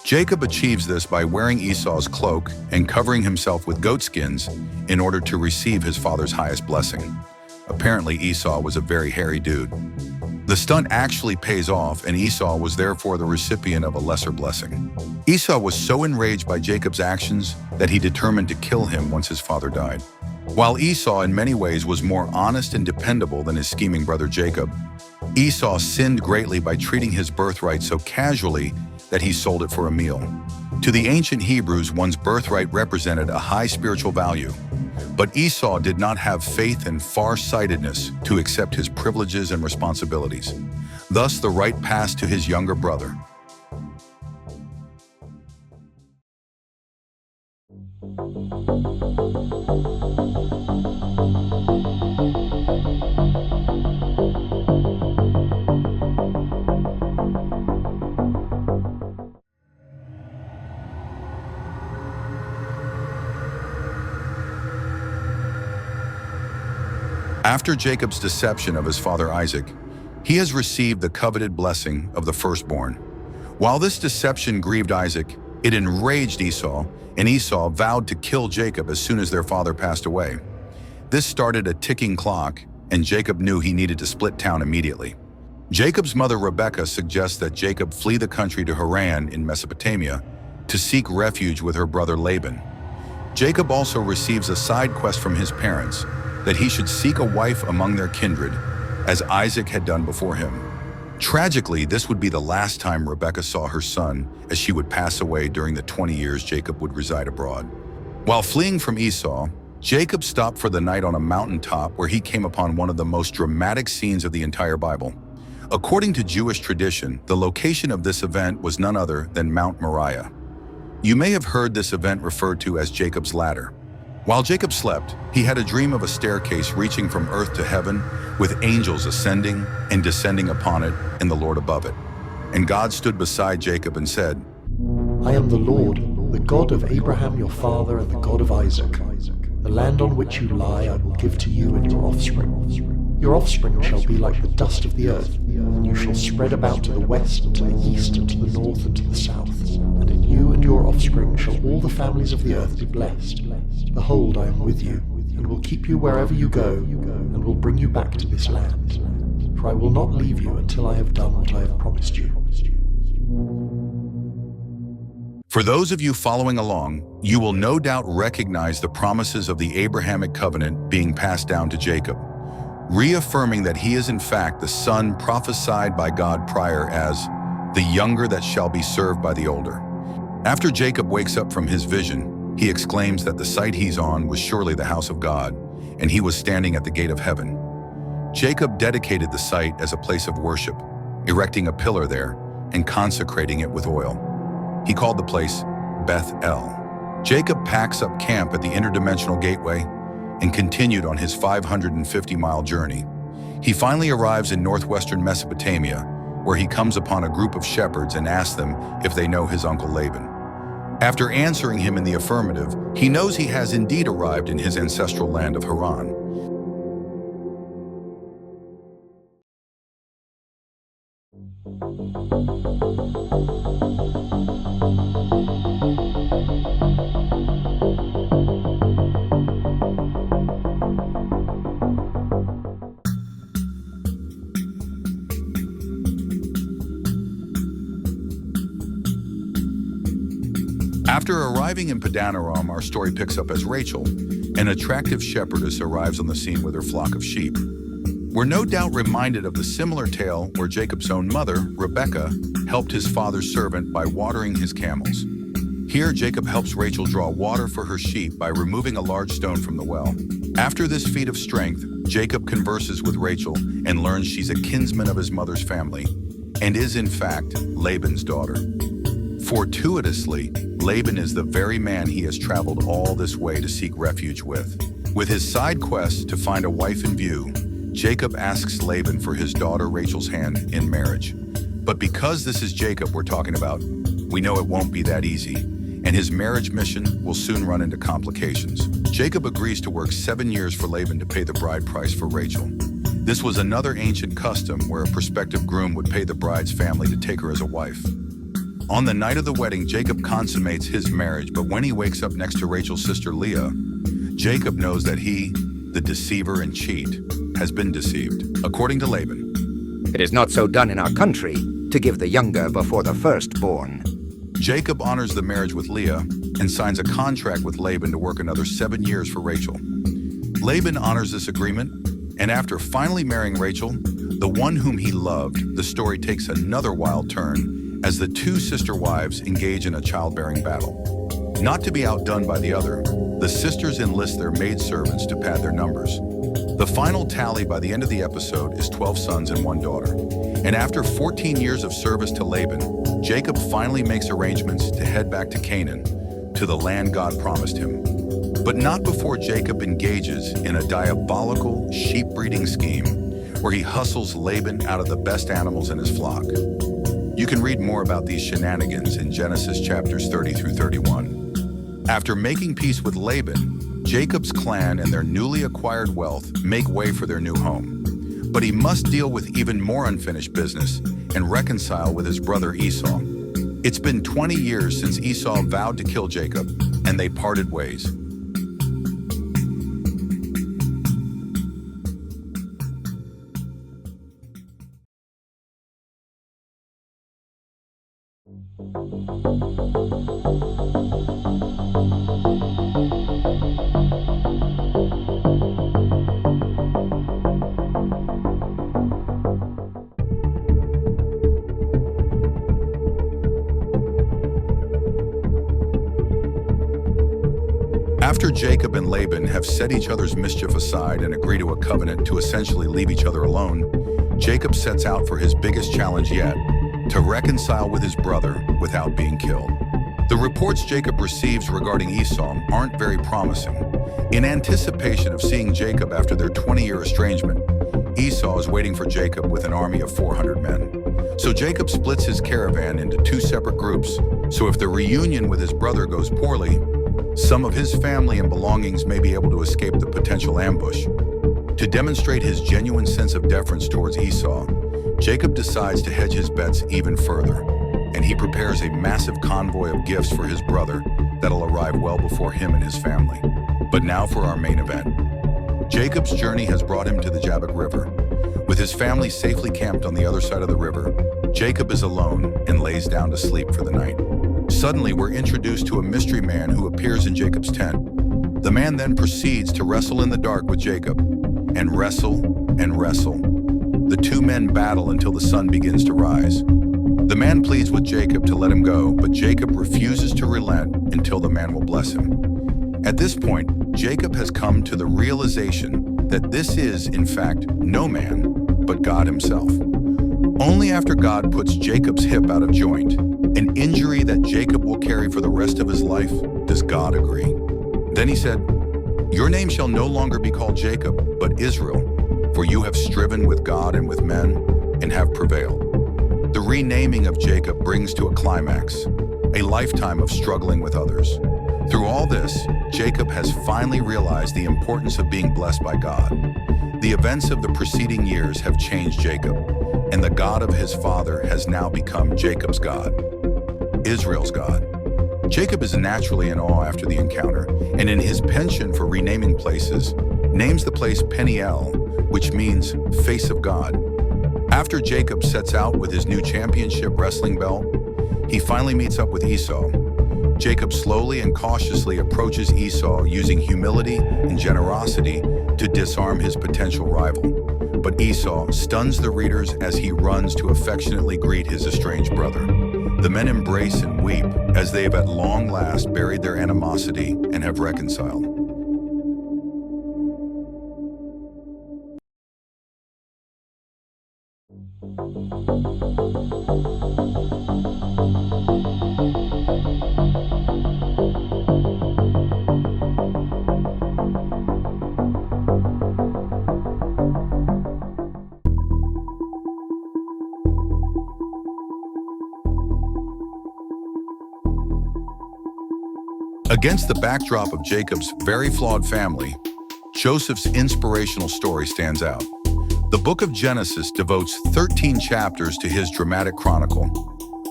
Jacob achieves this by wearing Esau's cloak and covering himself with goat skins in order to receive his father's highest blessing. Apparently, Esau was a very hairy dude. The stunt actually pays off, and Esau was therefore the recipient of a lesser blessing. Esau was so enraged by Jacob's actions that he determined to kill him once his father died. While Esau in many ways was more honest and dependable than his scheming brother Jacob, Esau sinned greatly by treating his birthright so casually that he sold it for a meal. To the ancient Hebrews, one's birthright represented a high spiritual value. But Esau did not have faith and far-sightedness to accept his privileges and responsibilities. Thus, the right passed to his younger brother. After Jacob's deception of his father Isaac, he has received the coveted blessing of the firstborn. While this deception grieved Isaac, it enraged Esau, and Esau vowed to kill Jacob as soon as their father passed away. This started a ticking clock, and Jacob knew he needed to split town immediately. Jacob's mother Rebekah suggests that Jacob flee the country to Haran in Mesopotamia to seek refuge with her brother Laban. Jacob also receives a side quest from his parents that he should seek a wife among their kindred, as Isaac had done before him. Tragically, this would be the last time Rebekah saw her son, as she would pass away during the 20 years Jacob would reside abroad. While fleeing from Esau, Jacob stopped for the night on a mountaintop where he came upon one of the most dramatic scenes of the entire Bible. According to Jewish tradition, the location of this event was none other than Mount Moriah. You may have heard this event referred to as Jacob's ladder. While Jacob slept, he had a dream of a staircase reaching from earth to heaven, with angels ascending and descending upon it, and the Lord above it. And God stood beside Jacob and said, I am the Lord, the God of Abraham your father and the God of Isaac. The land on which you lie I will give to you and your offspring. Your offspring shall be like the dust of the earth, and you shall spread about to the west and to the east and to the north and to the south. And in you and your offspring shall all the families of the earth be blessed. Behold, I am with you, and will keep you wherever you go, and will bring you back to this land. For I will not leave you until I have done what I have promised you. For those of you following along, you will no doubt recognize the promises of the Abrahamic covenant being passed down to Jacob, reaffirming that he is in fact the son prophesied by God prior as the younger that shall be served by the older. After Jacob wakes up from his vision, he exclaims that the site he's on was surely the house of God, and he was standing at the gate of heaven. Jacob dedicated the site as a place of worship, erecting a pillar there and consecrating it with oil. He called the place Beth-El. Jacob packs up camp at the interdimensional gateway and continued on his 550-mile journey. He finally arrives in northwestern Mesopotamia, where he comes upon a group of shepherds and asks them if they know his uncle Laban. After answering him in the affirmative, he knows he has indeed arrived in his ancestral land of Haran. After arriving in Padanaram, our story picks up as Rachel, an attractive shepherdess, arrives on the scene with her flock of sheep. We're no doubt reminded of the similar tale where Jacob's own mother, Rebekah, helped his father's servant by watering his camels. Here, Jacob helps Rachel draw water for her sheep by removing a large stone from the well. After this feat of strength, Jacob converses with Rachel and learns she's a kinsman of his mother's family and is in fact Laban's daughter. Fortuitously, Laban is the very man he has traveled all this way to seek refuge with. With his side quest to find a wife in view, Jacob asks Laban for his daughter Rachel's hand in marriage. But because this is Jacob we're talking about, we know it won't be that easy, and his marriage mission will soon run into complications. Jacob agrees to work 7 years for Laban to pay the bride price for Rachel. This was another ancient custom where a prospective groom would pay the bride's family to take her as a wife. On the night of the wedding, Jacob consummates his marriage, but when he wakes up next to Rachel's sister Leah, Jacob knows that he, the deceiver and cheat, has been deceived. According to Laban, it is not so done in our country to give the younger before the firstborn. Jacob honors the marriage with Leah and signs a contract with Laban to work another 7 years for Rachel. Laban honors this agreement, and after finally marrying Rachel, the one whom he loved, the story takes another wild turn as the two sister wives engage in a childbearing battle. Not to be outdone by the other, the sisters enlist their maidservants to pad their numbers. The final tally by the end of the episode is 12 sons and 1 daughter. And after 14 years of service to Laban, Jacob finally makes arrangements to head back to Canaan, to the land God promised him. But not before Jacob engages in a diabolical sheep breeding scheme where he hustles Laban out of the best animals in his flock. You can read more about these shenanigans in Genesis chapters 30 through 31. After making peace with Laban, Jacob's clan and their newly acquired wealth make way for their new home. But he must deal with even more unfinished business and reconcile with his brother Esau. It's been 20 years since Esau vowed to kill Jacob, and they parted ways. After Jacob and Laban have set each other's mischief aside and agree to a covenant to essentially leave each other alone, Jacob sets out for his biggest challenge yet, to reconcile with his brother without being killed. The reports Jacob receives regarding Esau aren't very promising. In anticipation of seeing Jacob after their 20-year estrangement, Esau is waiting for Jacob with an army of 400 men. So Jacob splits his caravan into two separate groups, so if the reunion with his brother goes poorly, some of his family and belongings may be able to escape the potential ambush. To demonstrate his genuine sense of deference towards Esau, Jacob decides to hedge his bets even further, and he prepares a massive convoy of gifts for his brother that'll arrive well before him and his family. But now for our main event. Jacob's journey has brought him to the Jabbok River. With his family safely camped on the other side of the river, Jacob is alone and lays down to sleep for the night. Suddenly, we're introduced to a mystery man who appears in Jacob's tent. The man then proceeds to wrestle in the dark with Jacob, and wrestle and wrestle. The two men battle until the sun begins to rise. The man pleads with Jacob to let him go, but Jacob refuses to relent until the man will bless him. At this point, Jacob has come to the realization that this is, in fact, no man, but God himself. Only after God puts Jacob's hip out of joint, an injury that Jacob will carry for the rest of his life, does God agree. Then he said, "Your name shall no longer be called Jacob, but Israel, for you have striven with God and with men, and have prevailed." The renaming of Jacob brings to a climax, a lifetime of struggling with others. Through all this, Jacob has finally realized the importance of being blessed by God. The events of the preceding years have changed Jacob, and the God of his father has now become Jacob's God, Israel's God. Jacob is naturally in awe after the encounter, and in his penchant for renaming places, names the place Peniel, which means face of God. After Jacob sets out with his new championship wrestling belt, he finally meets up with Esau. Jacob slowly and cautiously approaches Esau using humility and generosity to disarm his potential rival. But Esau stuns the readers as he runs to affectionately greet his estranged brother. The men embrace and weep as they have at long last buried their animosity and have reconciled. Against the backdrop of Jacob's very flawed family, Joseph's inspirational story stands out. The book of Genesis devotes 13 chapters to his dramatic chronicle.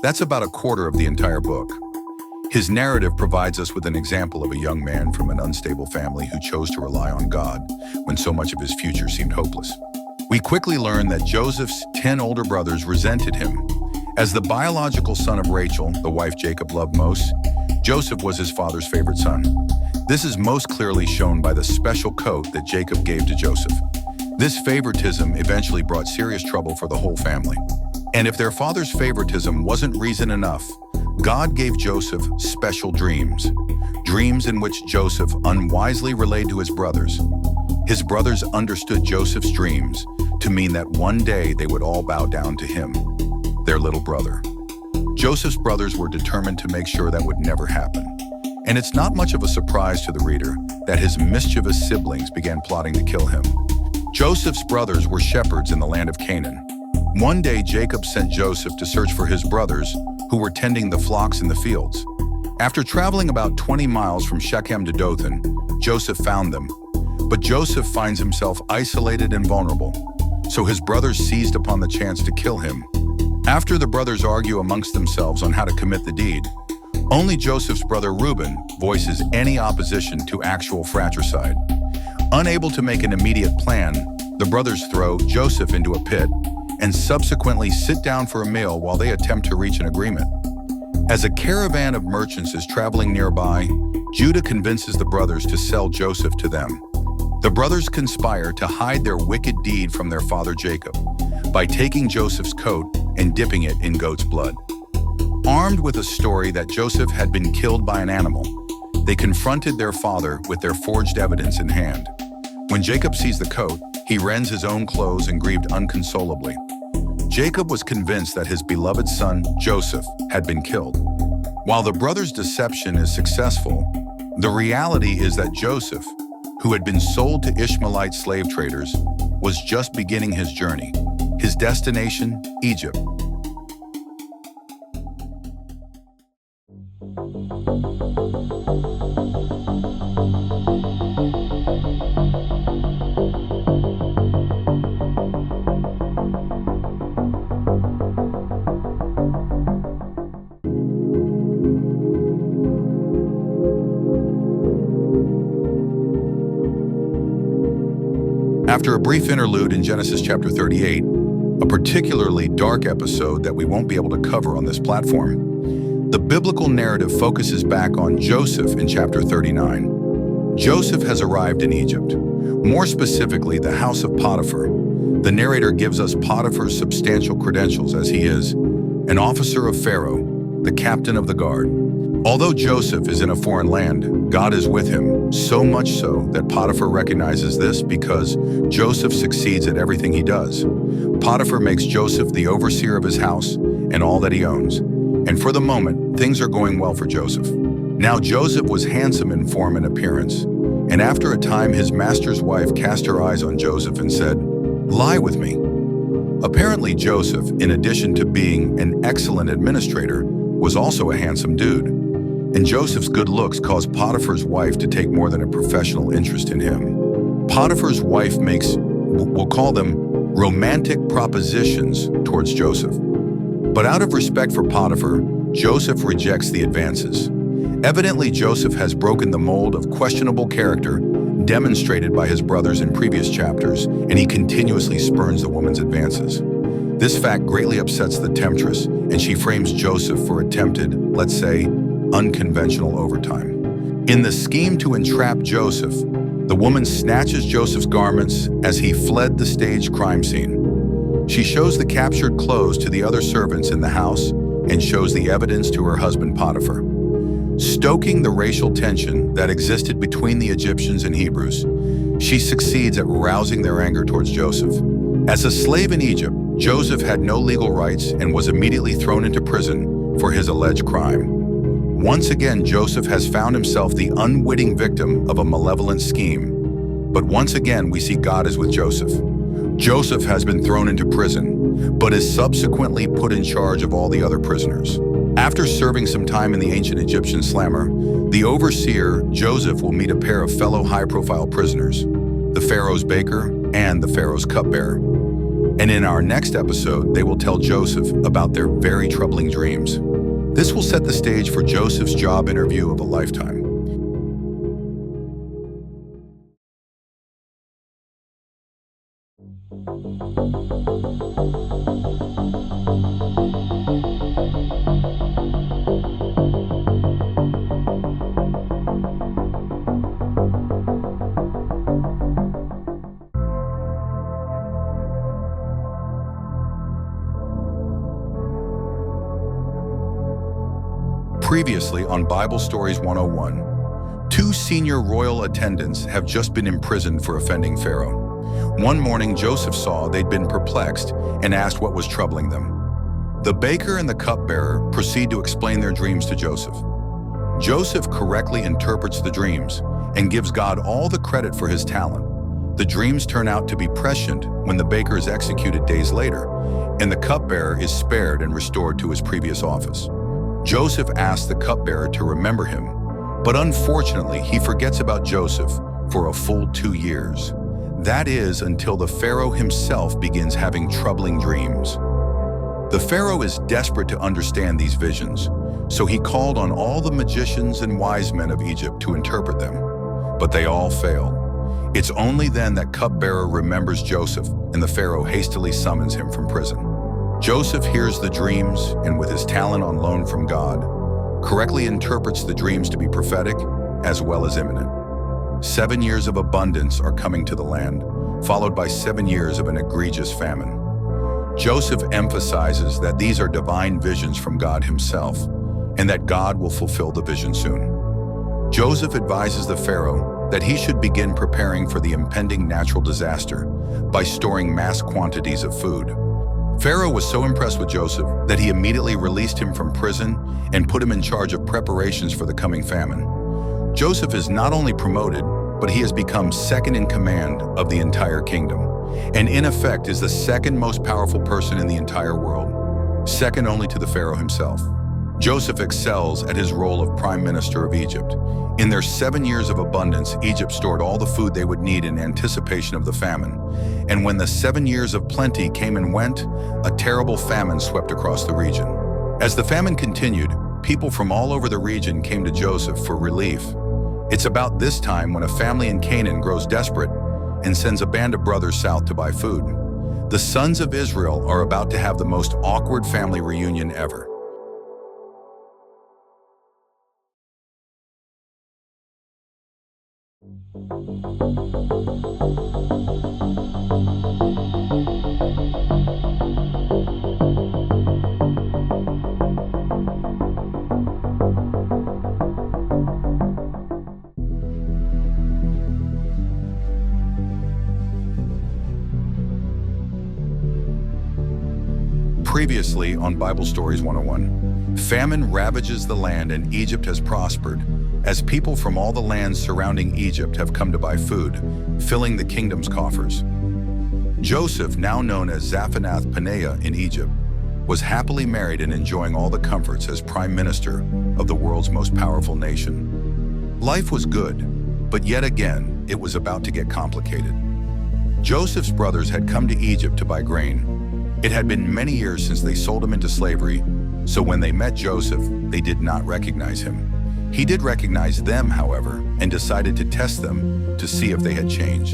That's about a quarter of the entire book. His narrative provides us with an example of a young man from an unstable family who chose to rely on God when so much of his future seemed hopeless. We quickly learn that Joseph's 10 older brothers resented him. As the biological son of Rachel, the wife Jacob loved most, Joseph was his father's favorite son. This is most clearly shown by the special coat that Jacob gave to Joseph. This favoritism eventually brought serious trouble for the whole family. And if their father's favoritism wasn't reason enough, God gave Joseph special dreams. Dreams in which Joseph unwisely relayed to his brothers. His brothers understood Joseph's dreams to mean that one day they would all bow down to him, their little brother. Joseph's brothers were determined to make sure that would never happen. And it's not much of a surprise to the reader that his mischievous siblings began plotting to kill him. Joseph's brothers were shepherds in the land of Canaan. One day, Jacob sent Joseph to search for his brothers who were tending the flocks in the fields. After traveling about 20 miles from Shechem to Dothan, Joseph found them. But Joseph finds himself isolated and vulnerable, so his brothers seized upon the chance to kill him. After the brothers argue amongst themselves on how to commit the deed, only Joseph's brother Reuben voices any opposition to actual fratricide. Unable to make an immediate plan, the brothers throw Joseph into a pit and subsequently sit down for a meal while they attempt to reach an agreement. As a caravan of merchants is traveling nearby, Judah convinces the brothers to sell Joseph to them. The brothers conspire to hide their wicked deed from their father Jacob by taking Joseph's coat and dipping it in goat's blood. Armed with a story that Joseph had been killed by an animal, they confronted their father with their forged evidence in hand. When Jacob sees the coat, he rends his own clothes and grieved inconsolably. Jacob was convinced that his beloved son, Joseph, had been killed. While the brothers' deception is successful, the reality is that Joseph, who had been sold to Ishmaelite slave traders, was just beginning his journey. His destination, Egypt. After a brief interlude in Genesis chapter 38, a particularly dark episode that we won't be able to cover on this platform, the biblical narrative focuses back on Joseph in chapter 39. Joseph has arrived in Egypt, more specifically the house of Potiphar. The narrator gives us Potiphar's substantial credentials as he is an officer of Pharaoh, the captain of the guard. Although Joseph is in a foreign land, God is with him, so much so that Potiphar recognizes this because Joseph succeeds at everything he does. Potiphar makes Joseph the overseer of his house and all that he owns. And for the moment, things are going well for Joseph. Now Joseph was handsome in form and appearance, and after a time his master's wife cast her eyes on Joseph and said, "Lie with me." Apparently Joseph, in addition to being an excellent administrator, was also a handsome dude. And Joseph's good looks caused Potiphar's wife to take more than a professional interest in him. Potiphar's wife makes, we'll call them, romantic propositions towards Joseph. But out of respect for Potiphar, Joseph rejects the advances. Evidently, Joseph has broken the mold of questionable character demonstrated by his brothers in previous chapters, and he continuously spurns the woman's advances. This fact greatly upsets the temptress, and she frames Joseph for attempted, let's say, unconventional overtime. In the scheme to entrap Joseph, the woman snatches Joseph's garments as he fled the staged crime scene. She shows the captured clothes to the other servants in the house and shows the evidence to her husband Potiphar. Stoking the racial tension that existed between the Egyptians and Hebrews, she succeeds at rousing their anger towards Joseph. As a slave in Egypt, Joseph had no legal rights and was immediately thrown into prison for his alleged crime. Once again, Joseph has found himself the unwitting victim of a malevolent scheme. But once again, we see God is with Joseph. Joseph has been thrown into prison, but is subsequently put in charge of all the other prisoners. After serving some time in the ancient Egyptian slammer, the overseer, Joseph, will meet a pair of fellow high-profile prisoners, the Pharaoh's baker and the Pharaoh's cupbearer. And in our next episode, they will tell Joseph about their very troubling dreams. This will set the stage for Joseph's job interview of a lifetime. Previously on Bible Stories 101, 2 senior royal attendants have just been imprisoned for offending Pharaoh. One morning, Joseph saw they'd been perplexed and asked what was troubling them. The baker and the cupbearer proceed to explain their dreams to Joseph. Joseph correctly interprets the dreams and gives God all the credit for his talent. The dreams turn out to be prescient when the baker is executed days later, and the cupbearer is spared and restored to his previous office. Joseph asks the cupbearer to remember him, but unfortunately he forgets about Joseph for a full 2 years. That is until the Pharaoh himself begins having troubling dreams. The Pharaoh is desperate to understand these visions, so he called on all the magicians and wise men of Egypt to interpret them, but they all failed. It's only then that cupbearer remembers Joseph, and the Pharaoh hastily summons him from prison. Joseph hears the dreams, and with his talent on loan from God, correctly interprets the dreams to be prophetic as well as imminent. 7 years of abundance are coming to the land, followed by 7 years of an egregious famine. Joseph emphasizes that these are divine visions from God himself, and that God will fulfill the vision soon. Joseph advises the Pharaoh that he should begin preparing for the impending natural disaster by storing mass quantities of food. Pharaoh was so impressed with Joseph that he immediately released him from prison and put him in charge of preparations for the coming famine. Joseph is not only promoted, but he has become second in command of the entire kingdom, and in effect is the second most powerful person in the entire world, second only to the Pharaoh himself. Joseph excels at his role of Prime Minister of Egypt. In their 7 years of abundance, Egypt stored all the food they would need in anticipation of the famine. And when the 7 years of plenty came and went, a terrible famine swept across the region. As the famine continued, people from all over the region came to Joseph for relief. It's about this time when a family in Canaan grows desperate and sends a band of brothers south to buy food. The sons of Israel are about to have the most awkward family reunion ever. Previously on Bible Stories 101, famine ravages the land and Egypt has prospered, as people from all the lands surrounding Egypt have come to buy food, filling the kingdom's coffers. Joseph, now known as Zaphenath-Paneah in Egypt, was happily married and enjoying all the comforts as prime minister of the world's most powerful nation. Life was good, but yet again, it was about to get complicated. Joseph's brothers had come to Egypt to buy grain. It had been many years since they sold him into slavery, so when they met Joseph, they did not recognize him. He did recognize them, however, and decided to test them to see if they had changed.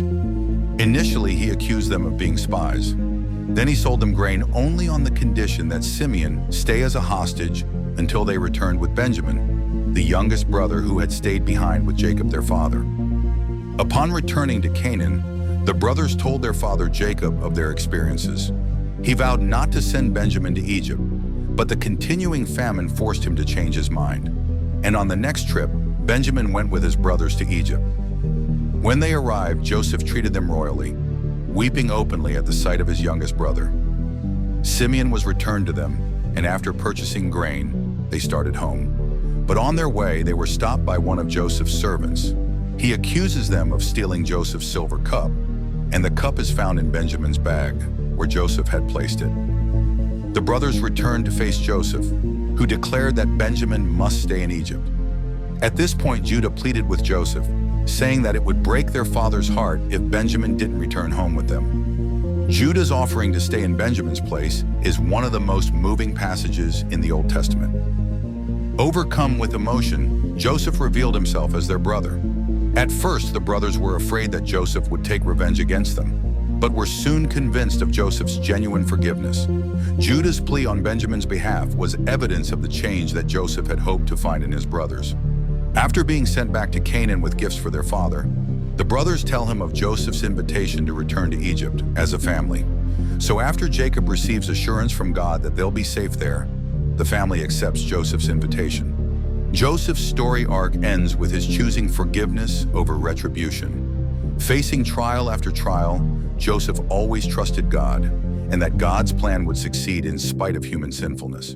Initially, he accused them of being spies. Then he sold them grain only on the condition that Simeon stay as a hostage until they returned with Benjamin, the youngest brother who had stayed behind with Jacob their father. Upon returning to Canaan, the brothers told their father Jacob of their experiences. He vowed not to send Benjamin to Egypt, but the continuing famine forced him to change his mind. And on the next trip, Benjamin went with his brothers to Egypt. When they arrived, Joseph treated them royally, weeping openly at the sight of his youngest brother. Simeon was returned to them, and after purchasing grain, they started home. But on their way, they were stopped by one of Joseph's servants. He accuses them of stealing Joseph's silver cup, and the cup is found in Benjamin's bag, where Joseph had placed it. The brothers returned to face Joseph, who declared that Benjamin must stay in Egypt. At this point, Judah pleaded with Joseph, saying that it would break their father's heart if Benjamin didn't return home with them. Judah's offering to stay in Benjamin's place is one of the most moving passages in the Old Testament. Overcome with emotion, Joseph revealed himself as their brother. At first, the brothers were afraid that Joseph would take revenge against them, but were soon convinced of Joseph's genuine forgiveness. Judah's plea on Benjamin's behalf was evidence of the change that Joseph had hoped to find in his brothers. After being sent back to Canaan with gifts for their father, the brothers tell him of Joseph's invitation to return to Egypt as a family. So after Jacob receives assurance from God that they'll be safe there, the family accepts Joseph's invitation. Joseph's story arc ends with his choosing forgiveness over retribution. Facing trial after trial, Joseph always trusted God, and that God's plan would succeed in spite of human sinfulness.